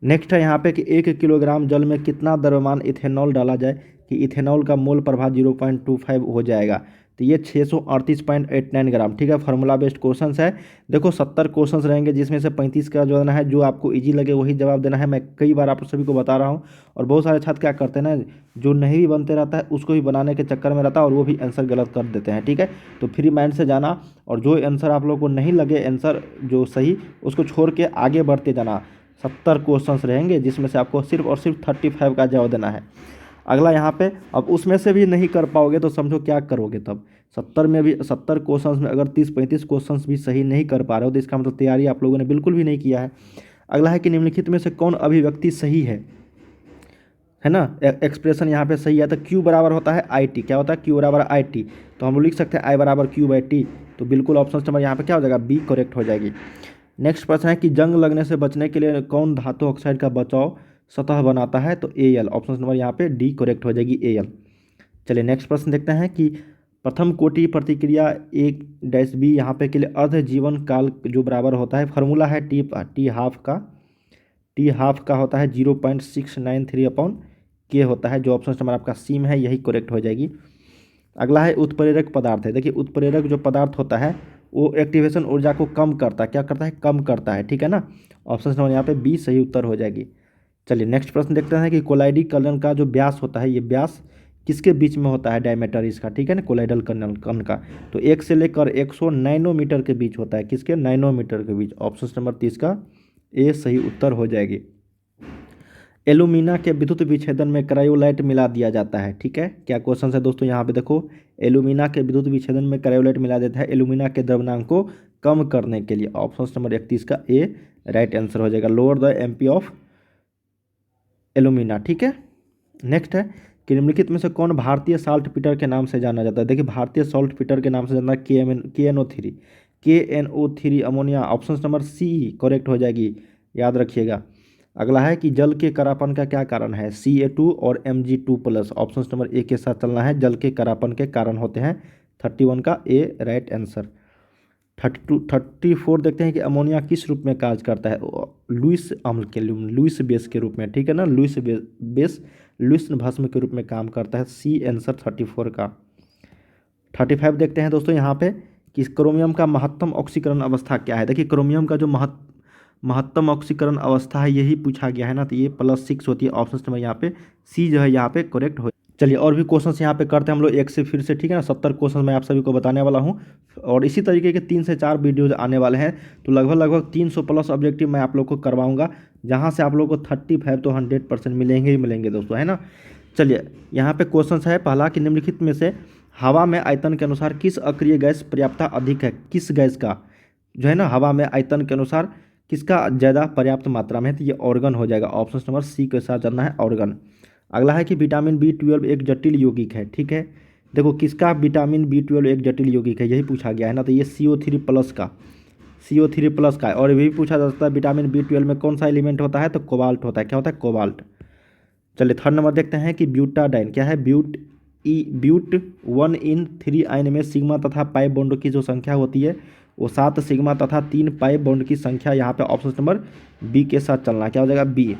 नेक्स्ट है यहाँ पे कि 1 किलोग्राम जल में कितना द्रव्यमान इथेनॉल डाला जाए कि इथेनॉल का मोल प्रभाज 0.25 हो जाएगा। तो ये 638.89 ग्राम। ठीक है, फार्मूला बेस्ड क्वेश्चन है। देखो 70 क्वेश्चन रहेंगे जिसमें से 35 का जो है जो आपको इजी लगे वही जवाब देना है। मैं कई बार आप सभी को बता रहा हूँ, और बहुत सारे छात्र क्या करते हैं ना, जो नहीं भी बनते रहता है उसको भी बनाने के चक्कर में रहता है और वो भी आंसर गलत कर देते हैं। ठीक है, तो फ्री माइंड से जाना, और जो आंसर आप लोगों को नहीं लगे आंसर जो सही, उसको छोड़ के आगे बढ़ते जाना। 70 क्वेश्चंस रहेंगे जिसमें से आपको सिर्फ और सिर्फ 35 का जवाब देना है। अगला यहाँ पे अब उसमें से भी नहीं कर पाओगे तो समझो क्या करोगे तब। 70 क्वेश्चंस में अगर 30-35 क्वेश्चंस भी सही नहीं कर पा रहे हो तो इसका मतलब तैयारी आप लोगों ने बिल्कुल भी नहीं किया है। अगला है कि निम्नलिखित में से कौन अभिव्यक्ति सही है ना, एक्सप्रेशन यहाँ पे सही है। तो क्यू बराबर होता है आई टी। क्या होता है, क्यू बराबर आई टी। तो हम लोग लिख सकते हैं आई बराबर क्यू बाई टी। तो बिल्कुल ऑप्शन नंबर यहाँ पे क्या हो जाएगा, बी करेक्ट हो जाएगी। नेक्स्ट प्रश्न है कि जंग लगने से बचने के लिए कौन धातु ऑक्साइड का बचाव सतह बनाता है। तो ए एल। ऑप्शन नंबर यहाँ पे डी करेक्ट हो जाएगी, ए एल। चलिए नेक्स्ट प्रश्न देखते हैं कि प्रथम कोटि प्रतिक्रिया 1-बी यहाँ पे के लिए अर्ध जीवन काल जो बराबर होता है, फार्मूला है टी हाफ का होता है 0.693 अपॉन के होता है। जो ऑप्शन नंबर आपका सी में है यही करेक्ट हो जाएगी। अगला है उत्प्रेरक पदार्थ है। देखिए उत्प्रेरक जो पदार्थ होता है वो एक्टिवेशन ऊर्जा को कम करता है। क्या करता है, कम करता है। ठीक है ना, ऑप्शन नंबर यहाँ पे बी सही उत्तर हो जाएगी। चलिए नेक्स्ट प्रश्न देखते हैं कि कोलाइडी कलन का जो व्यास होता है, ये व्यास किसके बीच में होता है, डायमीटर इसका। ठीक है ना, कोलाइडल कण का तो 1 से लेकर 100 नैनोमीटर के बीच होता है। किसके, नैनोमीटर के बीच। ऑप्शन नंबर 30 का ए सही उत्तर हो जाएगी। एल्यूमिना के विद्युत विच्छेदन में क्रायोलाइट मिला दिया जाता है। ठीक है, क्या क्वेश्चन है दोस्तों, यहाँ पे देखो एल्यूमिना के विद्युत विच्छेदन में क्रायोलाइट मिला देता है एल्यूमिना के द्रव्यमान को कम करने के लिए। ऑप्शन नंबर 31 का ए राइट आंसर हो जाएगा, lower the MP of alumina. ठीक है, नेक्स्ट है कि निम्नलिखित में से कौन भारतीय साल्ट पीटर के नाम से जाना जाता है। देखिए भारतीय सॉल्ट पीटर के नाम से जाना है KNO3 ammonia. Option number C correct हो जाएगी, याद रखिएगा। अगला है कि जल के करापन का क्या कारण है, Ca2 और Mg2+। ऑप्शन नंबर ए के साथ चलना है, जल के करापन के कारण होते हैं। 31 का ए राइट आंसर। 34 देखते हैं कि अमोनिया किस रूप में कार्य करता है, लुईस अम्ल के लुईस बेस के रूप में। ठीक है ना, लुईस भस्म के रूप में काम करता है। सी आंसर 34 का। 35 देखते हैं दोस्तों यहाँ पे कि क्रोमियम का महत्तम ऑक्सीकरण अवस्था क्या है। देखिए क्रोमियम का जो महत्तम ऑक्सीकरण अवस्था है यही पूछा गया है ना, तो ये +6 होती है। ऑप्शन नंबर यहाँ पे सी जो है यहाँ पे करेक्ट हो। चलिए और भी क्वेश्चंस यहाँ पे करते हैं हम लोग एक से फिर से। ठीक है ना, 70 क्वेश्चन मैं आप सभी को बताने वाला हूँ, और इसी तरीके के 3 से 4 वीडियोज आने वाले हैं। तो लगभग 300+ ऑब्जेक्टिव मैं आप लोग को करवाऊंगा, जहाँ से आप लोग को 35 तो 100% मिलेंगे ही मिलेंगे दोस्तों, है ना। चलिए यहाँ पे क्वेश्चन है पहला कि निम्नलिखित में से हवा में आयतन के अनुसार किस अक्रिय गैस पर्याप्तता अधिक है। किस गैस का जो है ना हवा में आयतन के अनुसार किसका ज़्यादा पर्याप्त मात्रा में है, तो ये ऑर्गन हो जाएगा। ऑप्शन नंबर सी के साथ चलना है, ऑर्गन। अगला है कि विटामिन B12 एक जटिल यौगिक है। ठीक है, देखो किसका विटामिन B12 एक जटिल यौगिक है, यही पूछा गया है ना, तो ये CO3+ का है। और ये भी पूछा जा सकता है विटामिन B12 में कौन सा एलिमेंट होता है, तो कोबाल्ट होता है। क्या होता है, कोबाल्ट। चलिए थर्ड नंबर देखते हैं कि ब्यूटाडाइन क्या है, ब्यूट 1 इन 3 आयन में सिग्मा तथा पाई बॉन्ड की जो संख्या होती है वो 7 सिग्मा तथा 3 पाई बॉन्ड की संख्या। यहाँ पे ऑप्शन नंबर बी के साथ चलना, क्या हो जाएगा, बी।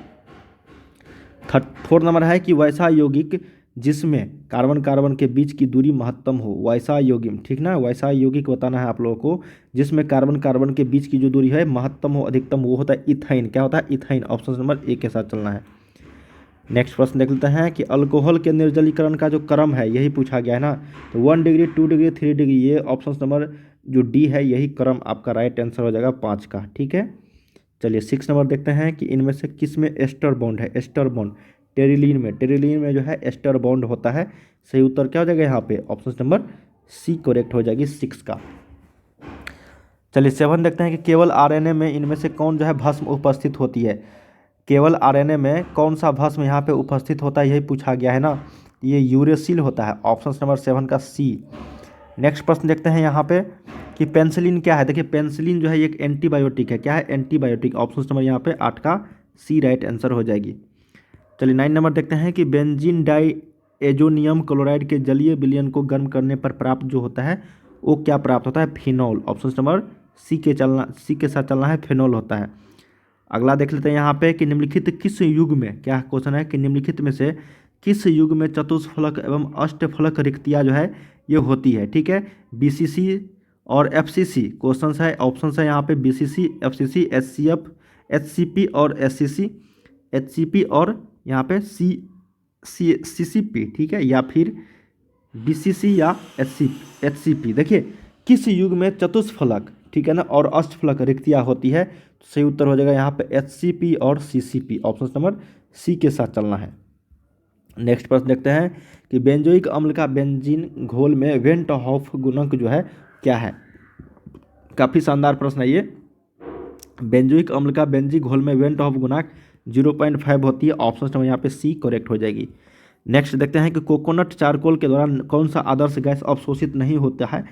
फोर्थ नंबर है कि वैसा यौगिक जिसमें कार्बन कार्बन के बीच की दूरी महत्तम हो, वैसा यौगिक, ठीक ना, वैसा यौगिक बताना है आप लोगों को जिसमें कार्बन कार्बन के बीच की जो दूरी है महत्तम हो, अधिकतम, वो होता है इथाइन। क्या होता है? इथाइन। ऑप्शन नंबर ए के साथ चलना है। नेक्स्ट प्रश्न देख लेते हैं कि अल्कोहल के निर्जलीकरण का जो क्रम है, यही पूछा गया है ना। तो 1 डिग्री, 2 डिग्री, 3 डिग्री, ये ऑप्शन नंबर जो डी है, यही क्रम आपका राइट आंसर हो जाएगा 5 का। ठीक है, चलिए 6 नंबर देखते हैं कि इनमें से किस में एस्टर बॉन्ड है। एस्टर बॉन्ड टेरिलीन में जो है एस्टर बॉन्ड होता है। सही उत्तर क्या हो जाएगा यहाँ पे? ऑप्शन नंबर सी करेक्ट हो जाएगी 6 का। चलिए 7 देखते हैं कि केवल आरएनए में इनमें से कौन जो है भस्म उपस्थित होती है। केवल आरएनए में कौन सा भस्म यहाँ पे उपस्थित होता है, यही पूछा गया है ना। ये यूरेसिल होता है, ऑप्शन नंबर 7 का सी। नेक्स्ट प्रश्न देखते हैं यहाँ पे कि पेंसिलिन क्या है। देखिए पेंसिलिन जो है एक एंटीबायोटिक है। क्या है? एंटीबायोटिक। ऑप्शन नंबर यहाँ पे 8 का सी राइट आंसर हो जाएगी। चलिए 9 नंबर देखते हैं कि बेंजीन डाई एजोनियम क्लोराइड के जलीय विलयन को गर्म करने पर प्राप्त जो होता है, वो क्या प्राप्त होता है? फिनॉल। ऑप्शन नंबर सी के साथ चलना है, फिनॉल होता है। अगला देख लेते हैं यहाँ पे कि निम्नलिखित किस युग में, क्या क्वेश्चन है कि निम्नलिखित में से किस युग में चतुष्फलक एवं अष्टफलक रिक्तियाँ जो है ये होती है। ठीक है, बीसीसी और एफसीसी क्वेश्चन है। ऑप्शन है यहाँ पे बीसीसी, एफसीसी, एचसीएफ, एचसीपी और एससीसी, एचसीपी और यहाँ पे सीसीपी। ठीक है, या फिर बीसीसी या एचसीपी। देखिए किस युग में चतुष्फलक, ठीक है ना, और अष्टफलक रिक्तियाँ होती है, तो सही उत्तर हो जाएगा यहाँ पे एचसीपी और सीसीपी। ऑप्शन नंबर सी के साथ चलना है। नेक्स्ट प्रश्न देखते हैं कि बेंजोइक अम्ल का बेंजीन घोल में वेंट हॉफ गुणक जो है क्या है। काफ़ी शानदार प्रश्न है ये। बेंजोइक अम्ल का बेंजीन घोल में वेंट हॉफ गुणक 0.5 होती है। ऑप्शन नंबर यहाँ पे सी करेक्ट हो जाएगी। नेक्स्ट देखते हैं कि कोकोनट चारकोल के दौरान कौन सा आदर्श गैस अवशोषित नहीं होता है,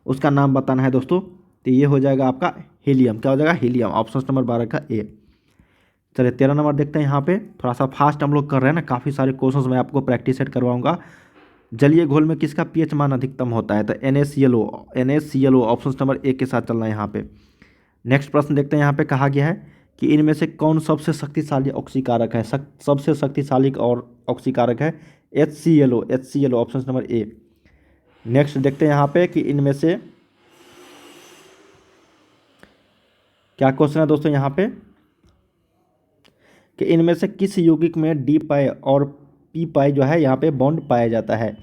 उसका नाम बताना है दोस्तों। तो ये हो जाएगा आपका हीलियम। क्या हो जाएगा? हीलियम। ऑप्शन नंबर 12 का ए। चलिए 13 नंबर देखते हैं। यहाँ पे थोड़ा सा फास्ट हम लोग कर रहे हैं ना, काफ़ी सारे क्वेश्चंस मैं आपको प्रैक्टिस सेट करवाऊंगा। जलीय घोल में किसका पीएच मान अधिकतम होता है? तो NaClO ऑप्शन नंबर ए के साथ चलना है यहाँ पे। नेक्स्ट प्रश्न देखते हैं। यहाँ पे कहा गया है कि इनमें से कौन सबसे शक्तिशाली ऑक्सीकारक है। सबसे शक्तिशाली और ऑक्सीकारक है HClO ऑप्शन नंबर ए। नेक्स्ट देखते हैं यहाँ पे कि इनमें से क्या क्वेश्चन है दोस्तों यहाँ पे कि इनमें से किस यौगिक में डी पाई और पी पाई जो है यहाँ पे बॉन्ड पाया जाता है।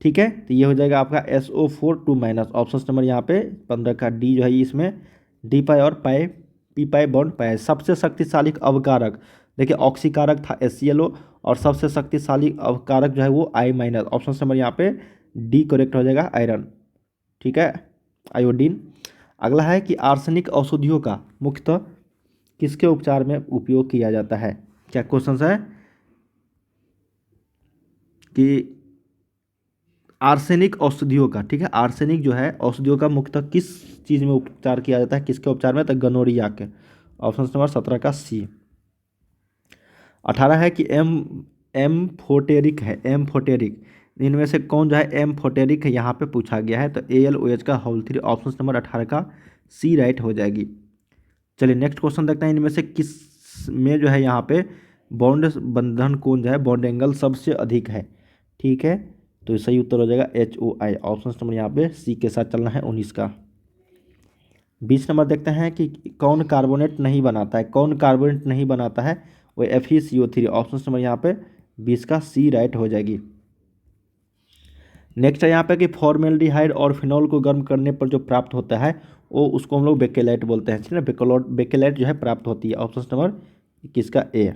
ठीक है, तो ये हो जाएगा आपका SO4 2- ऑप्शन नंबर यहाँ पे 15 का डी जो है, इसमें डी पाई और पाई पी पाई बॉन्ड पाया। सबसे शक्तिशाली अवकारक देखिए ऑक्सीकारक था HClO, और सबसे शक्तिशाली अवकारक जो है वो I-। ऑप्शन नंबर यहाँ पे डी करेक्ट हो जाएगा, आयरन। ठीक है, आयोडीन। अगला है कि आर्सेनिक औषधियों का मुख्यतः किसके उपचार में उपयोग किया जाता है। क्या क्वेश्चन है कि आर्सेनिक औषधियों का, ठीक है, आर्सेनिक जो है औषधियों का मुख्यतः किस चीज़ में उपचार किया जाता है, किसके उपचार में? तो गनोरिया के। ऑप्शन नंबर 17 का सी। 18 है कि एम्फोटेरिक है, एम्फोटेरिक। इनमें से कौन जो है एम्फोटेरिक है, यहाँ पे पूछा गया है। तो AlOH का होल 3 ऑप्शन नंबर 18 का सी राइट हो जाएगी। चलिए नेक्स्ट क्वेश्चन देखते हैं। इनमें से किस में जो है यहाँ पे बॉन्ड बंधन कोण जो है, बॉन्ड एंगल सबसे अधिक है। ठीक है, तो सही उत्तर हो जाएगा HOI। ऑप्शन नंबर यहाँ पे सी के साथ चलना है 19 का। 20 नंबर देखते हैं कि कौन कार्बोनेट नहीं बनाता है। कौन कार्बोनेट नहीं बनाता है? वो FeCO3। ऑप्शन नंबर यहाँ पे 20 का सी राइट हो जाएगी। नेक्स्ट है यहाँ पे कि फॉर्मेल्डिहाइड और फिनॉल को गर्म करने पर जो प्राप्त होता है, वो उसको हम लोग बेकेलाइट बोलते हैं। ठीक है, बेकेलाइट जो है प्राप्त होती है। ऑप्शन नंबर 21 का ए।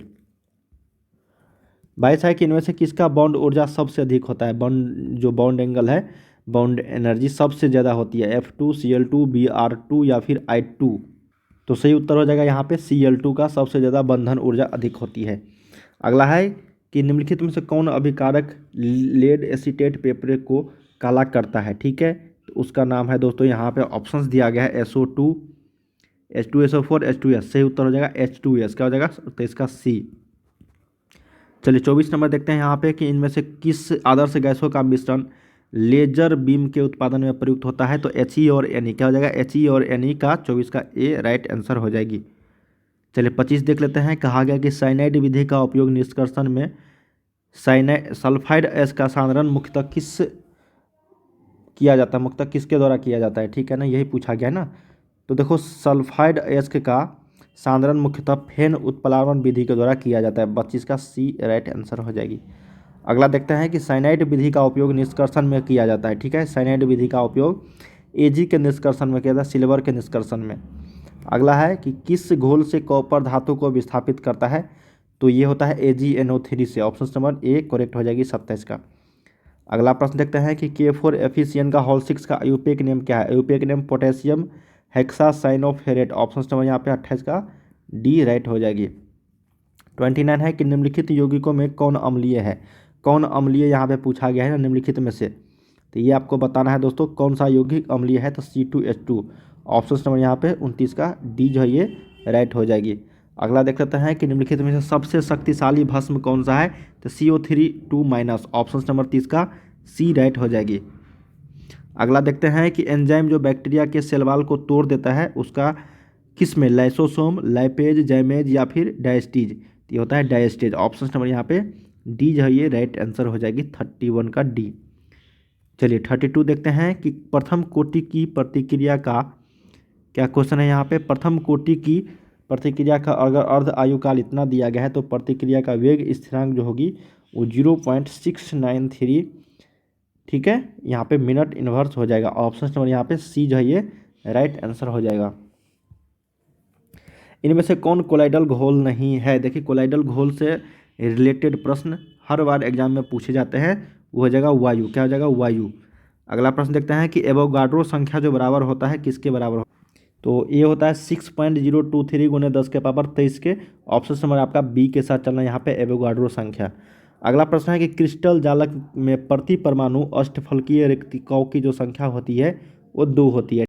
22 है कि इनमें से किसका बॉन्ड ऊर्जा सबसे अधिक होता है। जो बॉन्ड एंगल है, बॉन्ड एनर्जी सबसे ज़्यादा होती है, F2Cl2 Br2 या फिर I2। तो सही उत्तर हो जाएगा यहाँ पे Cl2 का सबसे ज़्यादा बंधन ऊर्जा अधिक होती है। अगला है कि निम्नलिखित में से कौन अभिकारक लेड एसीटेट पेपर को काला करता है। ठीक है, तो उसका नाम है दोस्तों यहाँ पे ऑप्शंस दिया गया है SO2, H2SO4, H2S। सही उत्तर हो जाएगा H2S। क्या हो जाएगा? तो इसका सी। चलिए 24 नंबर देखते हैं यहाँ पे कि इनमें से किस आदर्श गैसों का मिश्रण लेजर बीम के उत्पादन में प्रयुक्त होता है। तो He और Ne। क्या हो जाएगा? He और Ne का 24 का ए राइट आंसर हो जाएगी। चलिए 25 देख लेते हैं। कहा गया कि साइनाइड विधि का उपयोग निष्कर्षण में सल्फाइड एस का साधारण मुख्यतः किसके द्वारा किया जाता है, ठीक है ना, यही पूछा गया है ना। तो देखो सल्फाइड एस्क का साधारण मुख्यतः फेन उत्प्लावन विधि के द्वारा किया जाता है। 25 का सी राइट आंसर हो जाएगी। अगला देखते हैं कि साइनाइड विधि का उपयोग निष्कर्षण में किया जाता है, ठीक है। साइनाइड विधि का उपयोग एजी के निष्कर्षण में किया जाता है, सिल्वर के निष्कर्षण में। अगला है कि किस घोल से कॉपर धातु को विस्थापित करता है, तो ये होता है AgNO3 से। ऑप्शन नंबर ए करेक्ट हो जाएगी 27 का। अगला प्रश्न देखते हैं कि K4FeCN का होल 6 का आयुपेक नेम क्या है। IUPAC name potassium hexacyanoferrate. Option number यहाँ पे 28 का डी राइट हो जाएगी। 29 है कि निम्नलिखित यौगिकों में कौन अम्लीय है। कौन अम्लीय यहाँ पे पूछा गया है ना निम्नलिखित में से, तो ये आपको बताना है दोस्तों कौन सा यौगिक अम्लीय है, तो C2H2। ऑप्शन नंबर यहाँ पे 29 का डी जो है ये राइट हो जाएगी। अगला देख लेते हैं कि निम्नलिखित में से सबसे शक्तिशाली भस्म कौन सा है, तो CO3 ऑप्शन नंबर 30 का सी राइट हो जाएगी। अगला देखते हैं कि एंजाइम जो बैक्टीरिया के सेल वॉल को तोड़ देता है उसका किस में, लाइसोसोम, लाइपेज, जैमेज या फिर डायस्टीज। ये होता है डायस्टेज। ऑप्शन नंबर यहाँ पे डी जो है ये राइट आंसर हो जाएगी 31 का डी। चलिए 32 देखते हैं कि प्रथम कोटि की प्रतिक्रिया का क्या क्वेश्चन है यहाँ पे। प्रथम कोटि की प्रतिक्रिया का अगर अर्ध आयुकाल इतना दिया गया है तो प्रतिक्रिया का वेग स्थिरांक जो होगी वो 0.693, ठीक है, यहाँ पे मिनट इनवर्स हो जाएगा। ऑप्शन नंबर यहाँ पे सी जो है ये राइट आंसर हो जाएगा। इनमें से कौन कोलाइडल घोल नहीं है। देखिए कोलाइडल घोल से रिलेटेड प्रश्न हर बार एग्जाम में पूछे जाते हैं, वो हो जाएगा वायु। क्या हो जाएगा, वायु। अगला प्रश्न देखते हैं कि एवोगाड्रो संख्या जो बराबर होता है किसके बराबर हो, तो ये होता है 6.023 गुने 10 के पावर 23 के। ऑप्शन नंबर आपका बी के साथ चलना यहाँ पे एवोगाड्रो संख्या। अगला प्रश्न है कि क्रिस्टल जालक में प्रति परमाणु अष्टफलकीय रेखिकाओं की जो संख्या होती है वो 2 होती है।